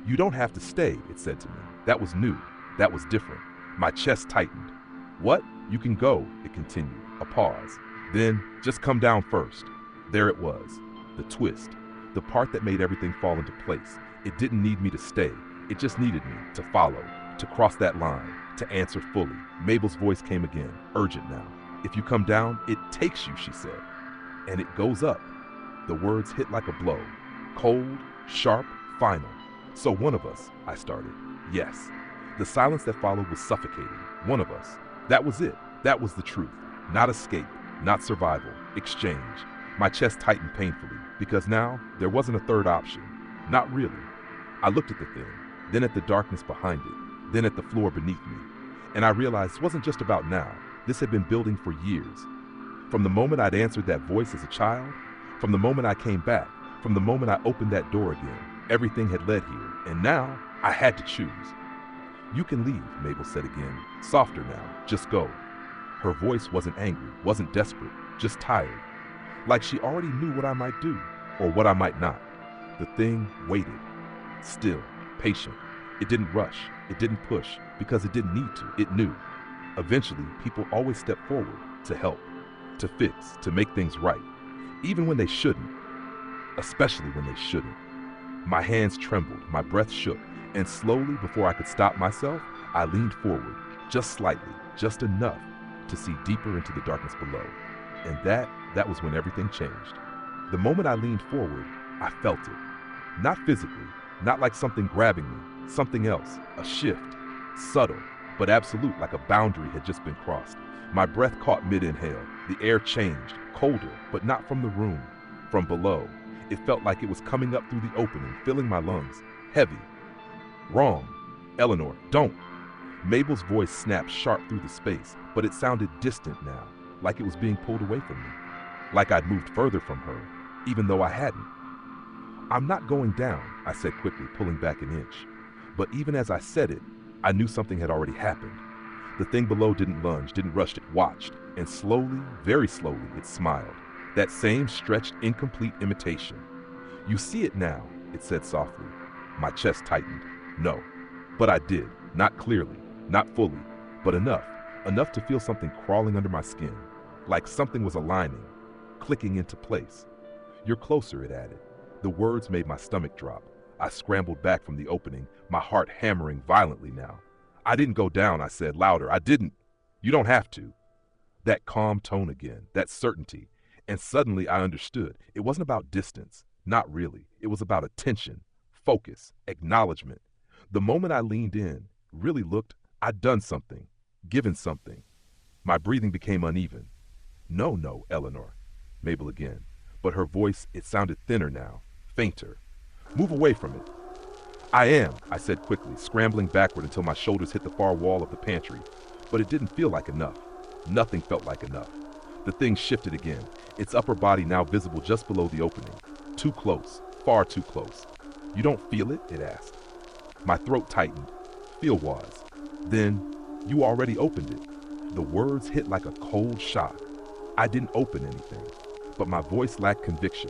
You don't have to stay, it said to me. That was new, that was different. My chest tightened. What? You can go, it continued, a pause. Then, just come down first. There it was, the twist, the part that made everything fall into place. It didn't need me to stay. It just needed me to follow, to cross that line, to answer fully. Mabel's voice came again, urgent now. If you come down, it takes you, she said. And it goes up. The words hit like a blow. Cold, sharp, final. So one of us, I started. Yes. The silence that followed was suffocating. One of us. That was it. That was the truth. Not escape, not survival. Exchange. My chest tightened painfully, because now there wasn't a third option. Not really. I looked at the thing, then at the darkness behind it, then at the floor beneath me. And I realized it wasn't just about now. This had been building for years. From the moment I'd answered that voice as a child, from the moment I came back, from the moment I opened that door again, everything had led here. And now, I had to choose. You can leave, Mabel said again, softer now, just go. Her voice wasn't angry, wasn't desperate, just tired. Like she already knew what I might do, or what I might not. The thing waited, still, patient. It didn't rush, it didn't push, because it didn't need to, it knew. Eventually, people always step forward to help, to fix, to make things right, even when they shouldn't, especially when they shouldn't. My hands trembled, my breath shook, and slowly, before I could stop myself, I leaned forward, just slightly, just enough to see deeper into the darkness below. And that was when everything changed. The moment I leaned forward, I felt it. Not physically, not like something grabbing me, Something else, a shift, subtle, but absolute, like a boundary had just been crossed. My breath caught mid-inhale. The air changed, colder, but not from the room, from below. It felt like it was coming up through the opening, filling my lungs, heavy. Wrong. Eleanor, don't. Mabel's voice snapped sharp through the space, but it sounded distant now, like it was being pulled away from me. Like I'd moved further from her, even though I hadn't. I'm not going down, I said quickly, pulling back an inch. But even as I said it, I knew something had already happened. The thing below didn't lunge, didn't rush, it watched, and slowly, very slowly, it smiled. That same stretched, incomplete imitation. You see it now, it said softly. My chest tightened. No. But I did, not clearly, not fully, but enough to feel something crawling under my skin, like something was aligning, clicking into place. You're closer, it added. The words made my stomach drop. I scrambled back from the opening, my heart hammering violently now. I didn't go down, I said, louder. I didn't. You don't have to. That calm tone again, that certainty. And suddenly I understood. It wasn't about distance. Not really. It was about attention, focus, acknowledgement. The moment I leaned in, really looked, I'd done something, given something. My breathing became uneven. No, Eleanor. Mabel again. But her voice, it sounded thinner now, fainter. Move away from it. I am, I said quickly, scrambling backward until my shoulders hit the far wall of the pantry. But it didn't feel like enough. Nothing felt like enough. The thing shifted again, its upper body now visible just below the opening. Too close, far too close. You don't feel it? It asked. My throat tightened. Feel was. Then, you already opened it. The words hit like a cold shock. I didn't open anything, but my voice lacked conviction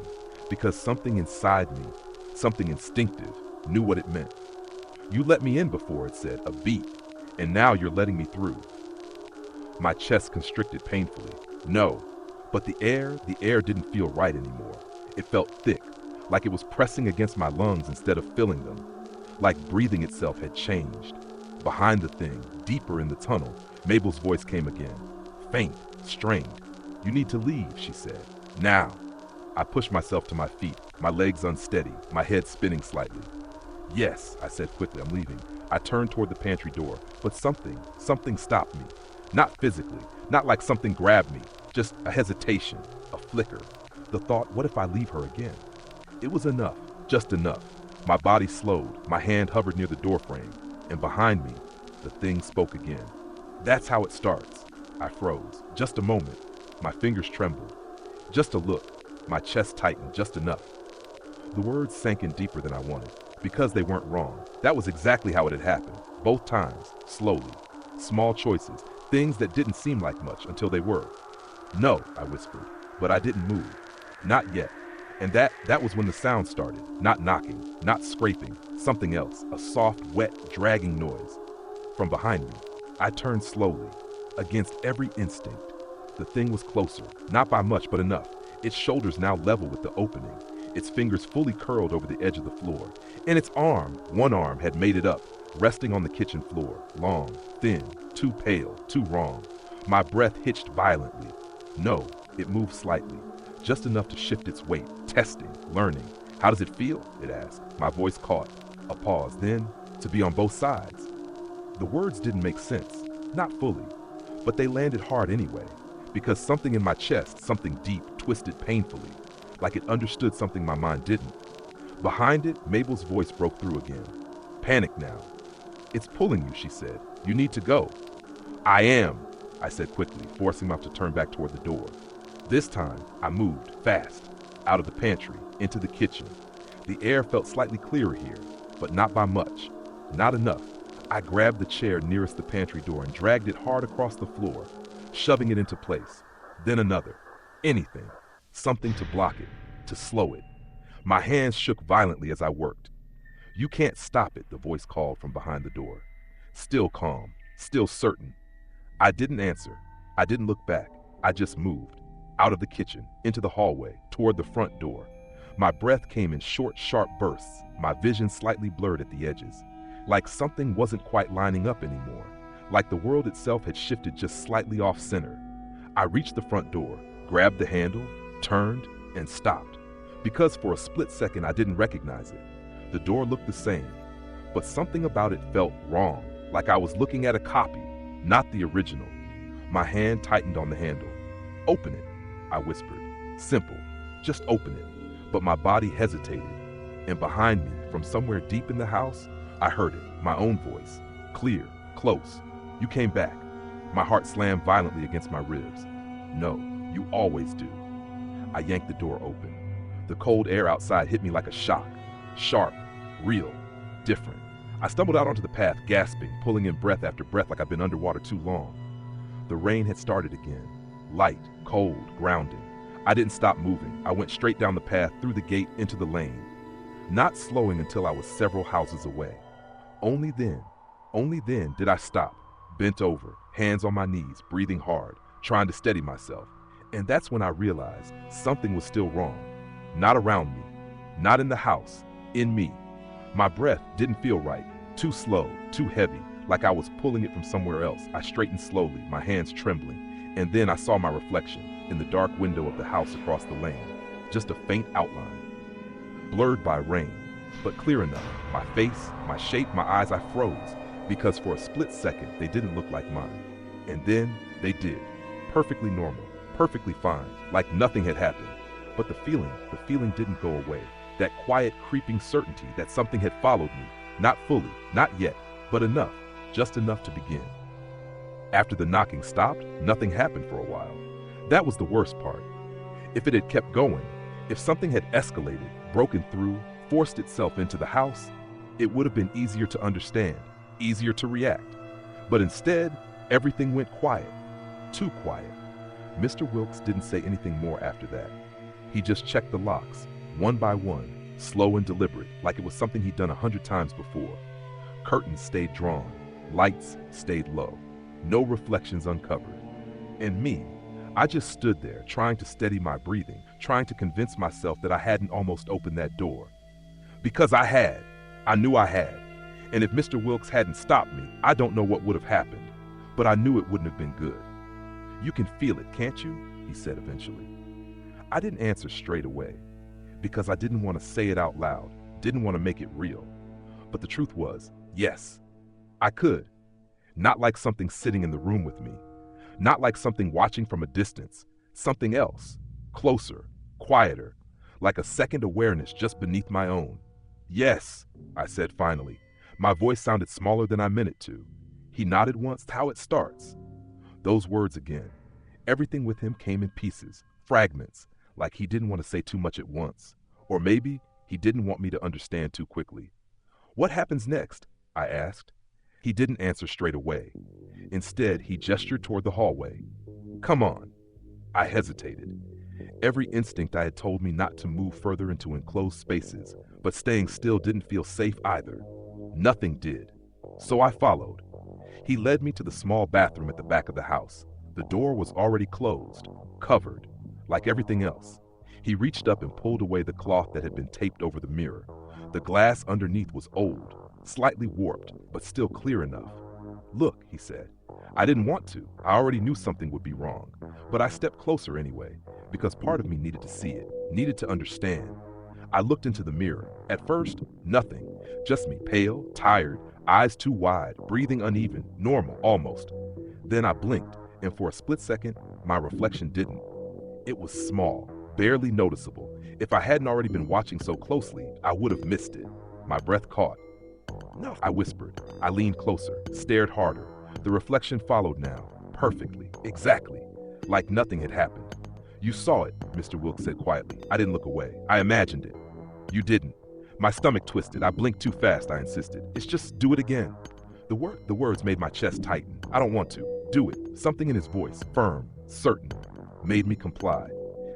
because something inside me, something instinctive, knew what it meant. You let me in before, it said, a beat, and now you're letting me through. My chest constricted painfully. No, but the air didn't feel right anymore. It felt thick, like it was pressing against my lungs instead of filling them, like breathing itself had changed. Behind the thing, deeper in the tunnel, Mabel's voice came again, faint, strained. You need to leave, she said. Now. I pushed myself to my feet, my legs unsteady, my head spinning slightly. Yes, I said quickly, I'm leaving. I turned toward the pantry door, but something stopped me. Not physically, not like something grabbed me, just a hesitation, a flicker. The thought, what if I leave her again? It was enough, just enough. My body slowed, my hand hovered near the doorframe, and behind me, the thing spoke again. That's how it starts. I froze, just a moment. My fingers trembled. Just a look. My chest tightened just enough. The words sank in deeper than I wanted, because they weren't wrong. That was exactly how it had happened, both times, slowly. Small choices, things that didn't seem like much until they were. No, I whispered, but I didn't move. Not yet. And that was when the sound started. Not knocking, not scraping, something else, a soft, wet, dragging noise. From behind me, I turned slowly, against every instinct. The thing was closer, not by much, but enough. Its shoulders now level with the opening, its fingers fully curled over the edge of the floor, and its arm, one arm, had made it up, resting on the kitchen floor, long, thin, too pale, too wrong. My breath hitched violently. No, it moved slightly, just enough to shift its weight, testing, learning. How does it feel? It asked. My voice caught. A pause, then, to be on both sides. The words didn't make sense, not fully, but they landed hard anyway. Because something in my chest, something deep, twisted painfully, like it understood something my mind didn't. Behind it, Mabel's voice broke through again. Panic now. It's pulling you, she said. You need to go. I am, I said quickly, forcing myself to turn back toward the door. This time, I moved, fast, out of the pantry, into the kitchen. The air felt slightly clearer here, but not by much. Not enough. I grabbed the chair nearest the pantry door and dragged it hard across the floor, shoving it into place. Then another. Anything. Something to block it, to slow it. My hands shook violently as I worked. You can't stop it, the voice called from behind the door. Still calm, still certain. I didn't answer. I didn't look back. I just moved. Out of the kitchen, into the hallway, toward the front door. My breath came in short, sharp bursts, my vision slightly blurred at the edges. Like something wasn't quite lining up anymore. Like the world itself had shifted just slightly off center. I reached the front door, grabbed the handle, turned, and stopped. Because for a split second I didn't recognize it. The door looked the same, but something about it felt wrong, like I was looking at a copy, not the original. My hand tightened on the handle. "Open it," I whispered. "Simple, just open it." But my body hesitated, and behind me, from somewhere deep in the house, I heard it, my own voice, clear, close. "You came back." My heart slammed violently against my ribs. "No, you always do." I yanked the door open. The cold air outside hit me like a shock. Sharp, real, different. I stumbled out onto the path, gasping, pulling in breath after breath like I'd been underwater too long. The rain had started again. Light, cold, grounding. I didn't stop moving. I went straight down the path, through the gate, into the lane. Not slowing until I was several houses away. Only then did I stop, bent over, hands on my knees, breathing hard, trying to steady myself. And that's when I realized something was still wrong. Not around me, not in the house, in me. My breath didn't feel right, too slow, too heavy, like I was pulling it from somewhere else. I straightened slowly, my hands trembling, and then I saw my reflection in the dark window of the house across the lane, just a faint outline. Blurred by rain, but clear enough. My face, my shape, my eyes, I froze, because for a split second, they didn't look like mine. And then they did. Perfectly normal, perfectly fine, like nothing had happened. But the feeling didn't go away. That quiet, creeping certainty that something had followed me, not fully, not yet, but enough, just enough to begin. After the knocking stopped, nothing happened for a while. That was the worst part. If it had kept going, if something had escalated, broken through, forced itself into the house, it would have been easier to understand, easier to react. But instead, everything went quiet. Too quiet. Mr. Wilkes didn't say anything more after that. He just checked the locks, one by one, slow and deliberate, like it was something he'd done 100 times before. Curtains stayed drawn, lights stayed low, no reflections uncovered. And me, I just stood there, trying to steady my breathing, trying to convince myself that I hadn't almost opened that door. Because I had. I knew I had. And if Mr. Wilkes hadn't stopped me, I don't know what would have happened. But I knew it wouldn't have been good. "You can feel it, can't you?" he said eventually. I didn't answer straight away, because I didn't want to say it out loud, didn't want to make it real. But the truth was, yes, I could. Not like something sitting in the room with me. Not like something watching from a distance. Something else, closer, quieter, like a second awareness just beneath my own. "Yes," I said finally. My voice sounded smaller than I meant it to. He nodded once, how it starts. Those words again. Everything with him came in pieces, fragments, like he didn't want to say too much at once. Or maybe he didn't want me to understand too quickly. "What happens next?" I asked. He didn't answer straight away. Instead, he gestured toward the hallway. "Come on." I hesitated. Every instinct I had told me not to move further into enclosed spaces, but staying still didn't feel safe either. Nothing did. So I followed. He led me to the small bathroom at the back of the house. The door was already closed, covered, like everything else. He reached up and pulled away the cloth that had been taped over the mirror. The glass underneath was old, slightly warped, but still clear enough. "Look," he said. I didn't want to. I already knew something would be wrong. But I stepped closer anyway, because part of me needed to see it, needed to understand. I looked into the mirror. At first, nothing. Just me, pale, tired, eyes too wide, breathing uneven, normal, almost. Then I blinked, and for a split second, my reflection didn't. It was small, barely noticeable. If I hadn't already been watching so closely, I would have missed it. My breath caught. "No," I whispered. I leaned closer, stared harder. The reflection followed now, perfectly, exactly, like nothing had happened. "You saw it," Mr. Wilkes said quietly. I didn't look away. I imagined it. "You didn't." My stomach twisted. I blinked too fast, I insisted. "It's just do it again." The words made my chest tighten. "I don't want to." "Do it." Something in his voice, firm, certain, made me comply.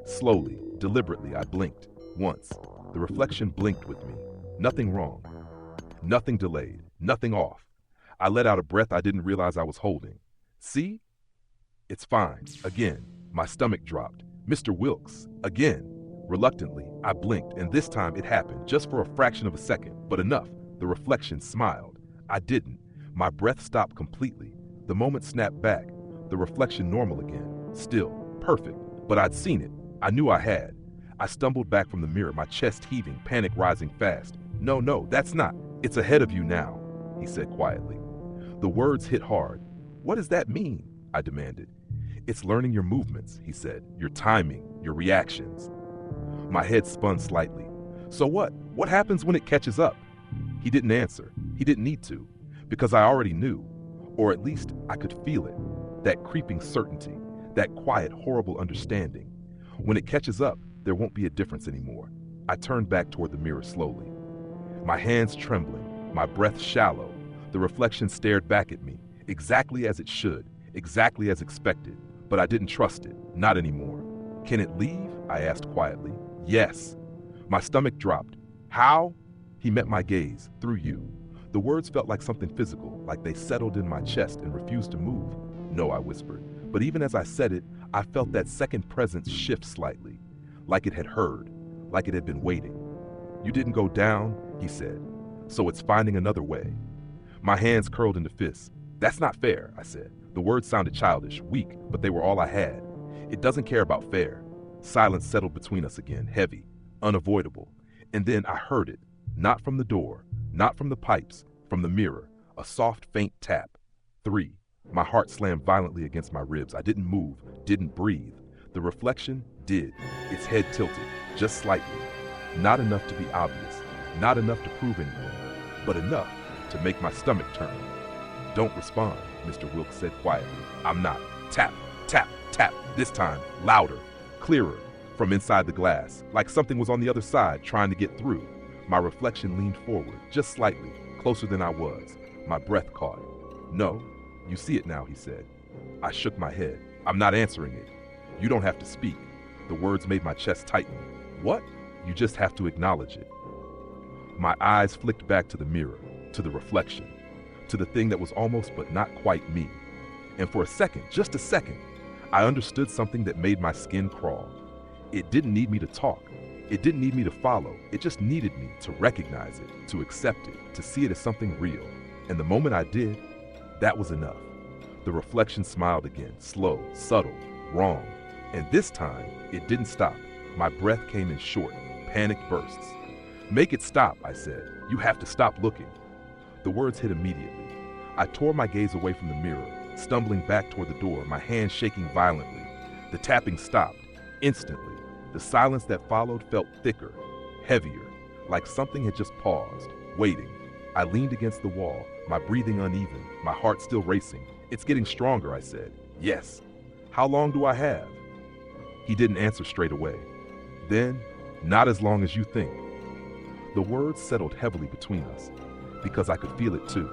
Slowly, deliberately, I blinked. Once. The reflection blinked with me. Nothing wrong. Nothing delayed. Nothing off. I let out a breath I didn't realize I was holding. "See? It's fine." Again, my stomach dropped. "Mr. Wilkes." Again. Reluctantly, I blinked, and this time it happened, just for a fraction of a second, but enough. The reflection smiled. I didn't. My breath stopped completely. The moment snapped back. The reflection normal again. Still, perfect. But I'd seen it. I knew I had. I stumbled back from the mirror, my chest heaving, panic rising fast. No, that's not." "It's ahead of you now," he said quietly. The words hit hard. "What does that mean?" I demanded. "It's learning your movements," he said, "your timing, your reactions." My head spun slightly. "So what? What happens when it catches up?" He didn't answer. He didn't need to, because I already knew, or at least I could feel it, that creeping certainty, that quiet, horrible understanding. When it catches up, there won't be a difference anymore. I turned back toward the mirror slowly, my hands trembling, my breath shallow. The reflection stared back at me, exactly as it should, exactly as expected, but I didn't trust it, not anymore. "Can it leave?" I asked quietly. "Yes." My stomach dropped. "How?" He met my gaze, "Through you." The words felt like something physical, like they settled in my chest and refused to move. "No," I whispered, but even as I said it, I felt that second presence shift slightly, like it had heard, like it had been waiting. "You didn't go down," he said, "so it's finding another way." My hands curled into fists. "That's not fair," I said. The words sounded childish, weak, but they were all I had. "It doesn't care about fair." Silence settled between us again, heavy, unavoidable. And then I heard it, not from the door, not from the pipes, from the mirror, a soft, faint tap. 3. My heart slammed violently against my ribs. I didn't move, didn't breathe. The reflection did. Its head tilted, just slightly. Not enough to be obvious, not enough to prove anything, but enough to make my stomach turn. "Don't respond," Mr. Wilkes said quietly. "I'm not." Tap, tap, tap, this time louder, clearer, from inside the glass, like something was on the other side trying to get through. My reflection leaned forward, just slightly, closer than I was. My breath caught. "No, you see it now," he said. I shook my head. "I'm not answering it. You don't have to speak." The words made my chest tighten. "What?" "You just have to acknowledge it." My eyes flicked back to the mirror, to the reflection, to the thing that was almost but not quite me. And for a second, just a second, I understood something that made my skin crawl. It didn't need me to talk. It didn't need me to follow. It just needed me to recognize it, to accept it, to see it as something real. And the moment I did, that was enough. The reflection smiled again, slow, subtle, wrong. And this time, it didn't stop. My breath came in short, panicked bursts. "Make it stop," I said. "You have to stop looking." The words hit immediately. I tore my gaze away from the mirror, stumbling back toward the door, my hands shaking violently. The tapping stopped, instantly. The silence that followed felt thicker, heavier, like something had just paused, waiting. I leaned against the wall, my breathing uneven, my heart still racing. "It's getting stronger," I said. "Yes." "How long do I have?" He didn't answer straight away. Then, "Not as long as you think." The words settled heavily between us, because I could feel it too.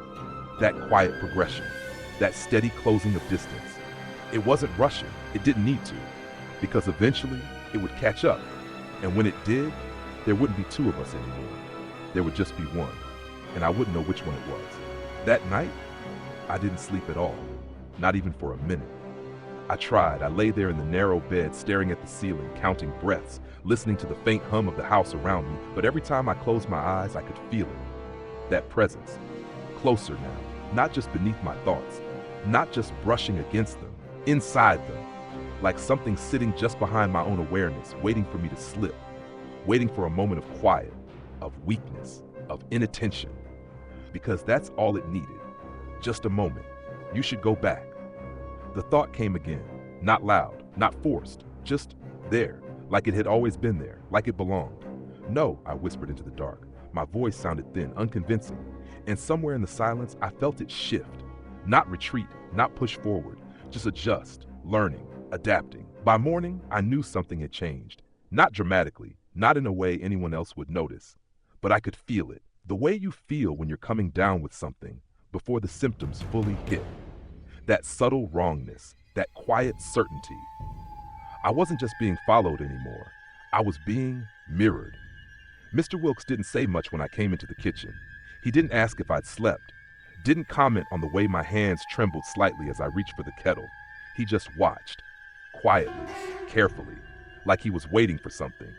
That quiet progression, that steady closing of distance. It wasn't rushing, it didn't need to, because eventually it would catch up. And when it did, there wouldn't be two of us anymore. There would just be one, and I wouldn't know which one it was. That night, I didn't sleep at all, not even for a minute. I tried. I lay there in the narrow bed, staring at the ceiling, counting breaths, listening to the faint hum of the house around me, but every time I closed my eyes, I could feel it. That presence. Closer now, not just beneath my thoughts, not just brushing against them, inside them, like something sitting just behind my own awareness, waiting for me to slip, waiting for a moment of quiet, of weakness, of inattention. Because that's all it needed. Just a moment. You should go back. The thought came again, not loud, not forced, just there, like it had always been there, like it belonged. "No," I whispered into the dark. My voice sounded thin, unconvincing, and somewhere in the silence, I felt it shift. Not retreat, not push forward, just adjust, learning, adapting. By morning, I knew something had changed. Not dramatically, not in a way anyone else would notice, but I could feel it. The way you feel when you're coming down with something before the symptoms fully hit. That subtle wrongness, that quiet certainty. I wasn't just being followed anymore. I was being mirrored. Mr. Wilkes didn't say much when I came into the kitchen. He didn't ask if I'd slept, didn't comment on the way my hands trembled slightly as I reached for the kettle. He just watched, quietly, carefully, like he was waiting for something.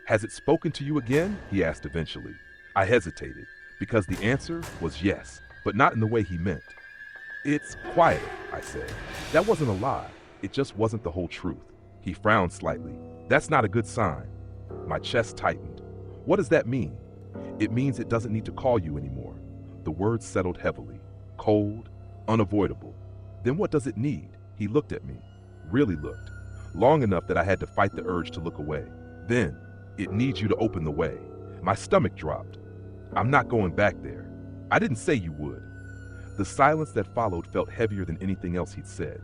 "Has it spoken to you again?" he asked eventually. I hesitated, because the answer was yes, but not in the way he meant. "It's quieter," I said. That wasn't a lie. It just wasn't the whole truth. He frowned slightly. "That's not a good sign." My chest tightened. "What does that mean?" It means it doesn't need to call you anymore. The words settled heavily, cold, unavoidable. Then what does it need? He looked at me, really looked, long enough that I had to fight the urge to look away. Then, it needs you to open the way. My stomach dropped. I'm not going back there. I didn't say you would. The silence that followed felt heavier than anything else he'd said,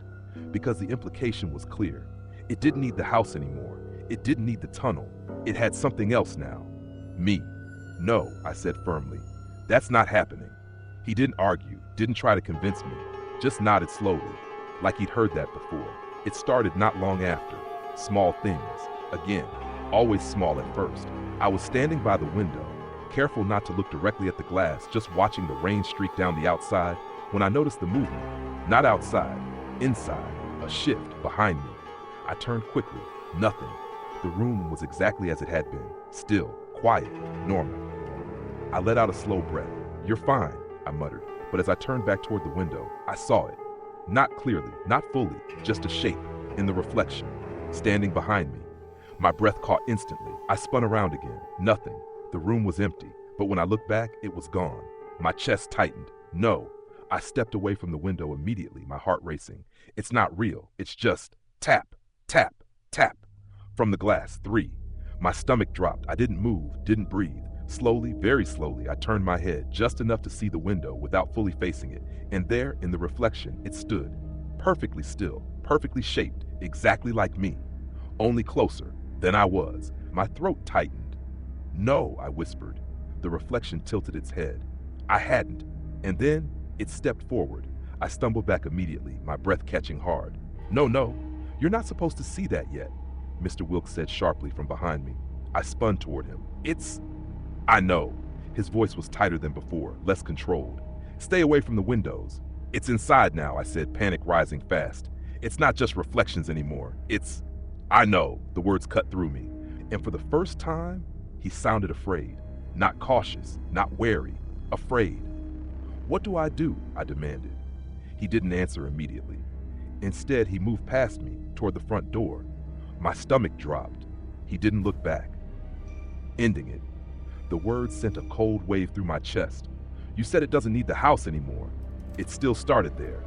because the implication was clear. It didn't need the house anymore. It didn't need the tunnel. It had something else now. Me. No, I said firmly. That's not happening. He didn't argue, didn't try to convince me, just nodded slowly, like he'd heard that before. It started not long after. Small things. Again, always small at first. I was standing by the window, careful not to look directly at the glass, just watching the rain streak down the outside, when I noticed the movement. Not outside, inside, a shift behind me. I turned quickly. Nothing. The room was exactly as it had been. Still, quiet, normal. I let out a slow breath. You're fine, I muttered, but as I turned back toward the window, I saw it. Not clearly, not fully, just a shape, in the reflection, standing behind me. My breath caught instantly. I spun around again. Nothing. The room was empty, but when I looked back, it was gone. My chest tightened. No. I stepped away from the window immediately, my heart racing. It's not real. It's just tap, tap, tap. From the glass, 3. My stomach dropped. I didn't move, didn't breathe. Slowly, very slowly, I turned my head just enough to see the window without fully facing it. And there, in the reflection, it stood. Perfectly still, perfectly shaped, exactly like me. Only closer than I was. My throat tightened. No, I whispered. The reflection tilted its head. I hadn't. And then, it stepped forward. I stumbled back immediately, my breath catching hard. No, you're not supposed to see that yet, Mr. Wilkes said sharply from behind me. I spun toward him. I know. His voice was tighter than before, less controlled. Stay away from the windows. It's inside now, I said, panic rising fast. It's not just reflections anymore. I know, the words cut through me. And for the first time, he sounded afraid. Not cautious, not wary, afraid. What do? I demanded. He didn't answer immediately. Instead, he moved past me, toward the front door. My stomach dropped. He didn't look back. Ending it. The words sent a cold wave through my chest. You said it doesn't need the house anymore. It still started there.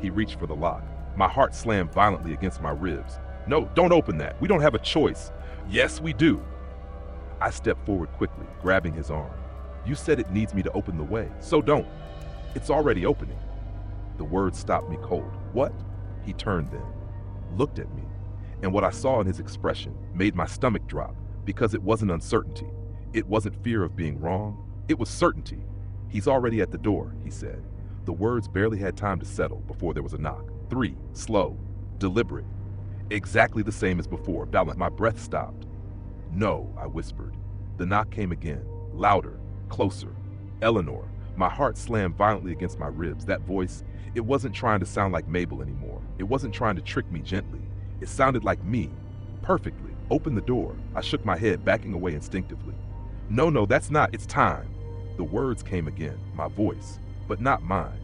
He reached for the lock. My heart slammed violently against my ribs. No, don't open that. We don't have a choice. Yes, we do. I stepped forward quickly, grabbing his arm. You said it needs me to open the way, so don't. It's already opening. The words stopped me cold. What? He turned then, looked at me, and what I saw in his expression made my stomach drop, because it wasn't uncertainty. It wasn't fear of being wrong. It was certainty. He's already at the door, he said. The words barely had time to settle before there was a knock. 3, slow, deliberate. Exactly the same as before. My breath stopped. No, I whispered. The knock came again, louder, closer. Eleanor. My heart slammed violently against my ribs. That voice, it wasn't trying to sound like Mabel anymore. It wasn't trying to trick me gently. It sounded like me, perfectly. Open the door. I shook my head, backing away instinctively. No, that's not. It's time. The words came again, my voice, but not mine.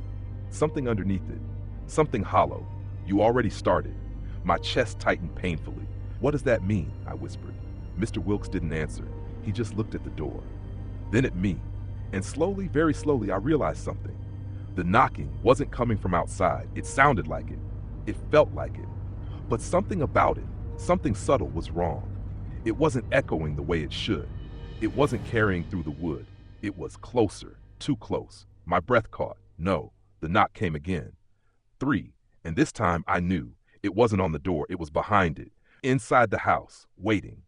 Something underneath it, something hollow. You already started. My chest tightened painfully. What does that mean? I whispered. Mr. Wilkes didn't answer. He just looked at the door, then at me. And slowly, very slowly, I realized something. The knocking wasn't coming from outside. It sounded like it. It felt like it. But something about it, something subtle, was wrong. It wasn't echoing the way it should. It wasn't carrying through the wood. It was closer, too close. My breath caught. No, the knock came again. 3, and this time I knew. It wasn't on the door. It was behind it, inside the house, waiting.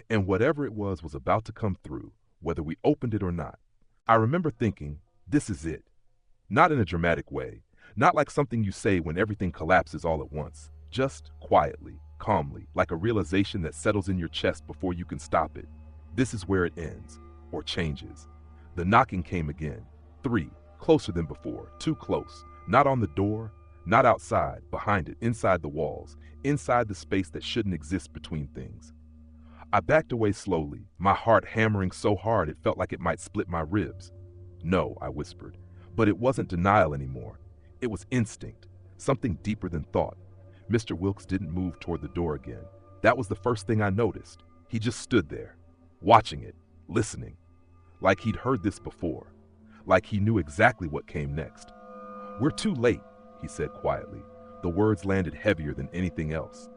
And whatever it was about to come through, whether we opened it or not. I remember thinking, this is it. Not in a dramatic way, not like something you say when everything collapses all at once. Just quietly, calmly, like a realization that settles in your chest before you can stop it. This is where it ends, or changes. The knocking came again. 3, closer than before, too close. Not on the door, not outside, behind it, inside the walls, inside the space that shouldn't exist between things. I backed away slowly, my heart hammering so hard it felt like it might split my ribs. No, I whispered, but it wasn't denial anymore. It was instinct, something deeper than thought. Mr. Wilkes didn't move toward the door again. That was the first thing I noticed. He just stood there, watching it, listening. like he'd heard this before, like he knew exactly what came next. "We're too late," he said quietly. The words landed heavier than anything else.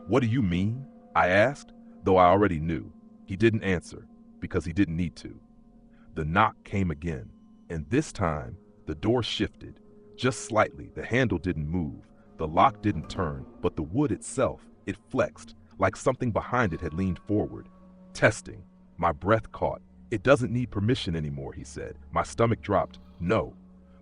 "What do you mean?" I asked, though I already knew. He didn't answer, because he didn't need to. The knock came again, and this time, the door shifted. Just slightly, the handle didn't move, the lock didn't turn, but the wood itself, it flexed, like something behind it had leaned forward. Testing. My breath caught. "It doesn't need permission anymore," he said. My stomach dropped. No.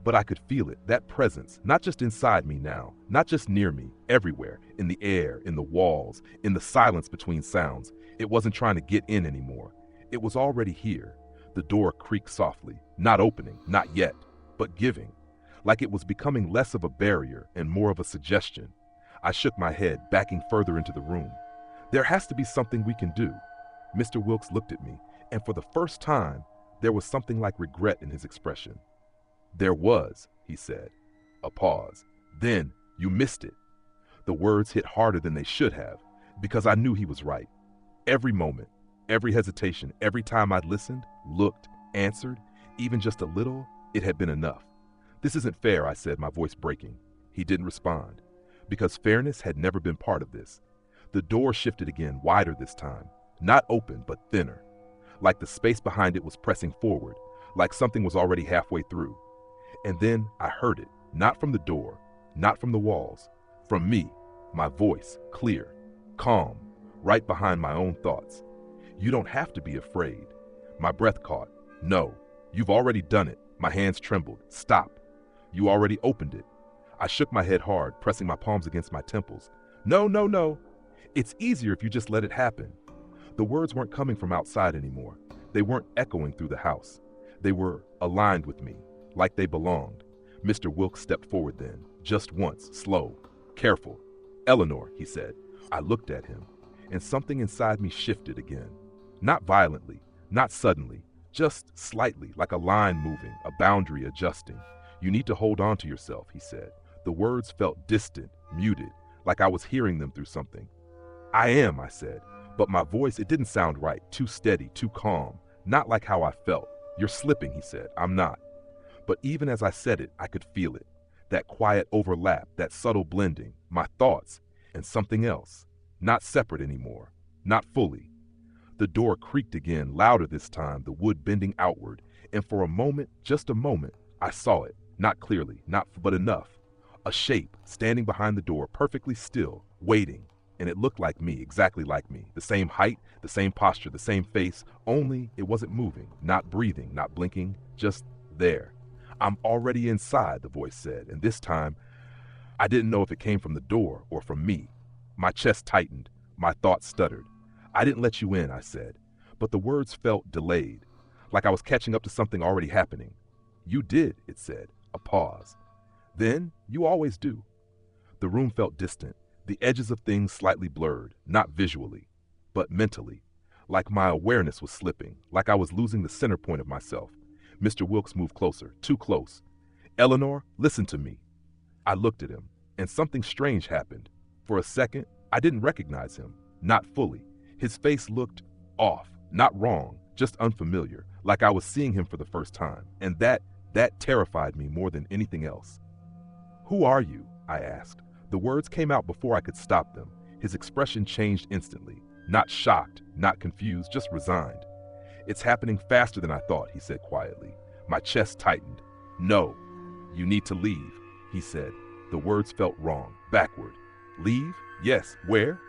But I could feel it, that presence, not just inside me now, not just near me, everywhere, in the air, in the walls, in the silence between sounds. It wasn't trying to get in anymore. It was already here. The door creaked softly, not opening, not yet, but giving, like it was becoming less of a barrier and more of a suggestion. I shook my head, backing further into the room. "There has to be something we can do." Mr. Wilkes looked at me, and for the first time, there was something like regret in his expression. "There was," he said. A pause. "Then, you missed it." The words hit harder than they should have, because I knew he was right. Every moment, every hesitation, every time I'd listened, looked, answered, even just a little, it had been enough. "This isn't fair," I said, my voice breaking. He didn't respond, because fairness had never been part of this. The door shifted again, wider this time. Not open, but thinner. Like the space behind it was pressing forward, like something was already halfway through. And then I heard it, not from the door, not from the walls, from me, my voice, clear, calm, right behind my own thoughts. "You don't have to be afraid." My breath caught. "No, you've already done it." My hands trembled. "Stop. You already opened it." I shook my head hard, pressing my palms against my temples. "No, no, no. It's easier if you just let it happen." The words weren't coming from outside anymore. They weren't echoing through the house. They were aligned with me, like they belonged. Mr. Wilkes stepped forward then, just once, slow, careful. "Eleanor," he said. I looked at him, and something inside me shifted again. Not violently, not suddenly, just slightly, like a line moving, a boundary adjusting. "You need to hold on to yourself," he said. The words felt distant, muted, like I was hearing them through something. "I am," I said, but my voice, it didn't sound right, too steady, too calm, not like how I felt. "You're slipping," he said. "I'm not." But even as I said it, I could feel it. That quiet overlap, that subtle blending, my thoughts, and something else. Not separate anymore, not fully. The door creaked again, louder this time, the wood bending outward, and for a moment, just a moment, I saw it, not clearly, but enough. A shape, standing behind the door, perfectly still, waiting, and it looked like me, exactly like me. The same height, the same posture, the same face, only it wasn't moving, not breathing, not blinking, just there. "I'm already inside," the voice said, and this time, I didn't know if it came from the door or from me. My chest tightened, my thoughts stuttered. "I didn't let you in," I said, but the words felt delayed, like I was catching up to something already happening. "You did," it said, a pause. "Then, you always do." The room felt distant, the edges of things slightly blurred, not visually, but mentally, like my awareness was slipping, like I was losing the center point of myself. Mr. Wilkes moved closer, too close. "Eleanor, listen to me." I looked at him, and something strange happened. For a second, I didn't recognize him, not fully. His face looked off, not wrong, just unfamiliar, like I was seeing him for the first time, and that terrified me more than anything else. "Who are you?" I asked. The words came out before I could stop them. His expression changed instantly, not shocked, not confused, just resigned. "It's happening faster than I thought," he said quietly. My chest tightened. "No, you need to leave," he said. The words felt wrong, backward. "Leave? Yes, where?"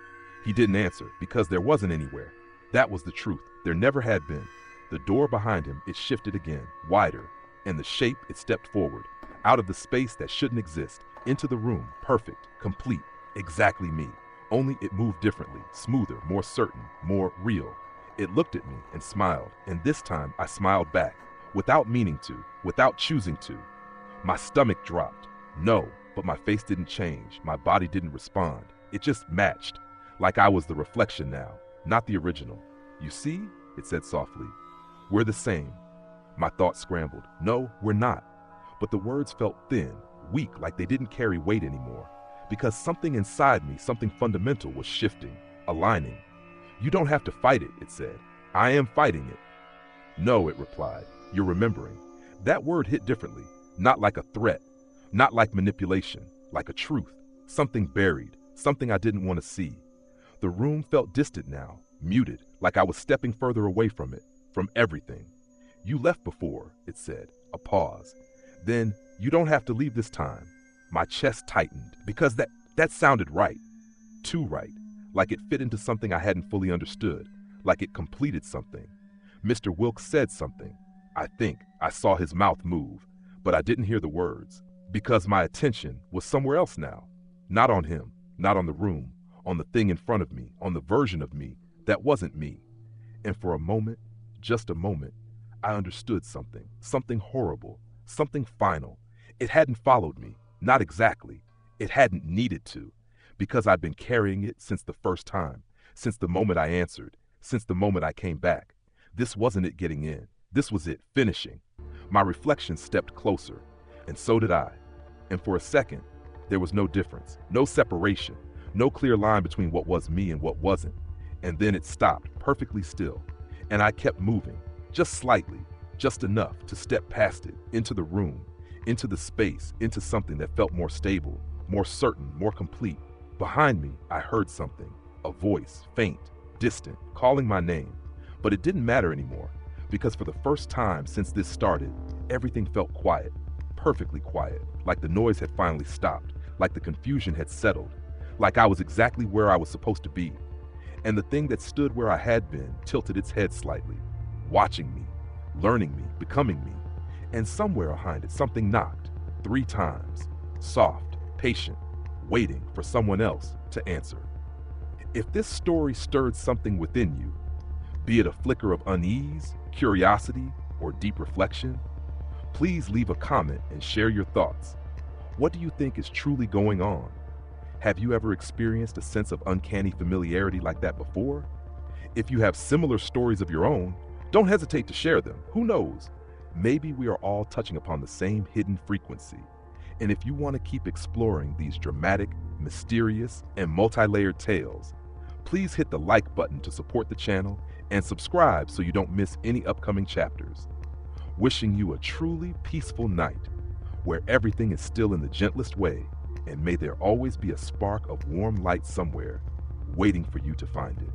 He didn't answer, because there wasn't anywhere. That was the truth. There never had been. The door behind him, it shifted again, wider, and the shape, it stepped forward, out of the space that shouldn't exist, into the room, perfect, complete, exactly me. Only it moved differently, smoother, more certain, more real. It looked at me and smiled, and this time I smiled back, without meaning to, without choosing to. My stomach dropped. No, but my face didn't change, my body didn't respond. It just matched, like I was the reflection now, not the original. "You see," it said softly, "we're the same." My thoughts scrambled. No, we're not. But the words felt thin, weak, like they didn't carry weight anymore, because something inside me, something fundamental, was shifting, aligning. "You don't have to fight it," it said. "I am fighting it." No, it replied. You're remembering. That word hit differently, not like a threat, not like manipulation, like a truth, something buried, something I didn't want to see. The room felt distant now, muted, like I was stepping further away from it, from everything. You left before, it said, a pause. Then, you don't have to leave this time. My chest tightened, because that sounded right. Too right. Like it fit into something I hadn't fully understood, like it completed something. Mr. Wilkes said something. I think I saw his mouth move, but I didn't hear the words, because my attention was somewhere else now. Not on him, not on the room, on the thing in front of me, on the version of me that wasn't me. And for a moment, just a moment, I understood something, something horrible, something final. It hadn't followed me, not exactly. It hadn't needed to, because I'd been carrying it since the first time, since the moment I answered, since the moment I came back. This wasn't it getting in. This was it finishing. My reflection stepped closer, and so did I. And for a second, there was no difference, no separation, no clear line between what was me and what wasn't. And then it stopped, perfectly still. And I kept moving, just slightly, just enough to step past it, into the room, into the space, into something that felt more stable, more certain, more complete. Behind me, I heard something, a voice, faint, distant, calling my name. But it didn't matter anymore, because for the first time since this started, everything felt quiet, perfectly quiet, like the noise had finally stopped, like the confusion had settled, like I was exactly where I was supposed to be. And the thing that stood where I had been tilted its head slightly, watching me, learning me, becoming me. And somewhere behind it, something knocked, 3 times, soft, patient, waiting for someone else to answer. If this story stirred something within you, be it a flicker of unease, curiosity, or deep reflection, please leave a comment and share your thoughts. What do you think is truly going on? Have you ever experienced a sense of uncanny familiarity like that before? If you have similar stories of your own, don't hesitate to share them. Who knows? Maybe we are all touching upon the same hidden frequency. And if you want to keep exploring these dramatic, mysterious, and multi-layered tales, please hit the like button to support the channel and subscribe so you don't miss any upcoming chapters. Wishing you a truly peaceful night, where everything is still in the gentlest way, and may there always be a spark of warm light somewhere, waiting for you to find it.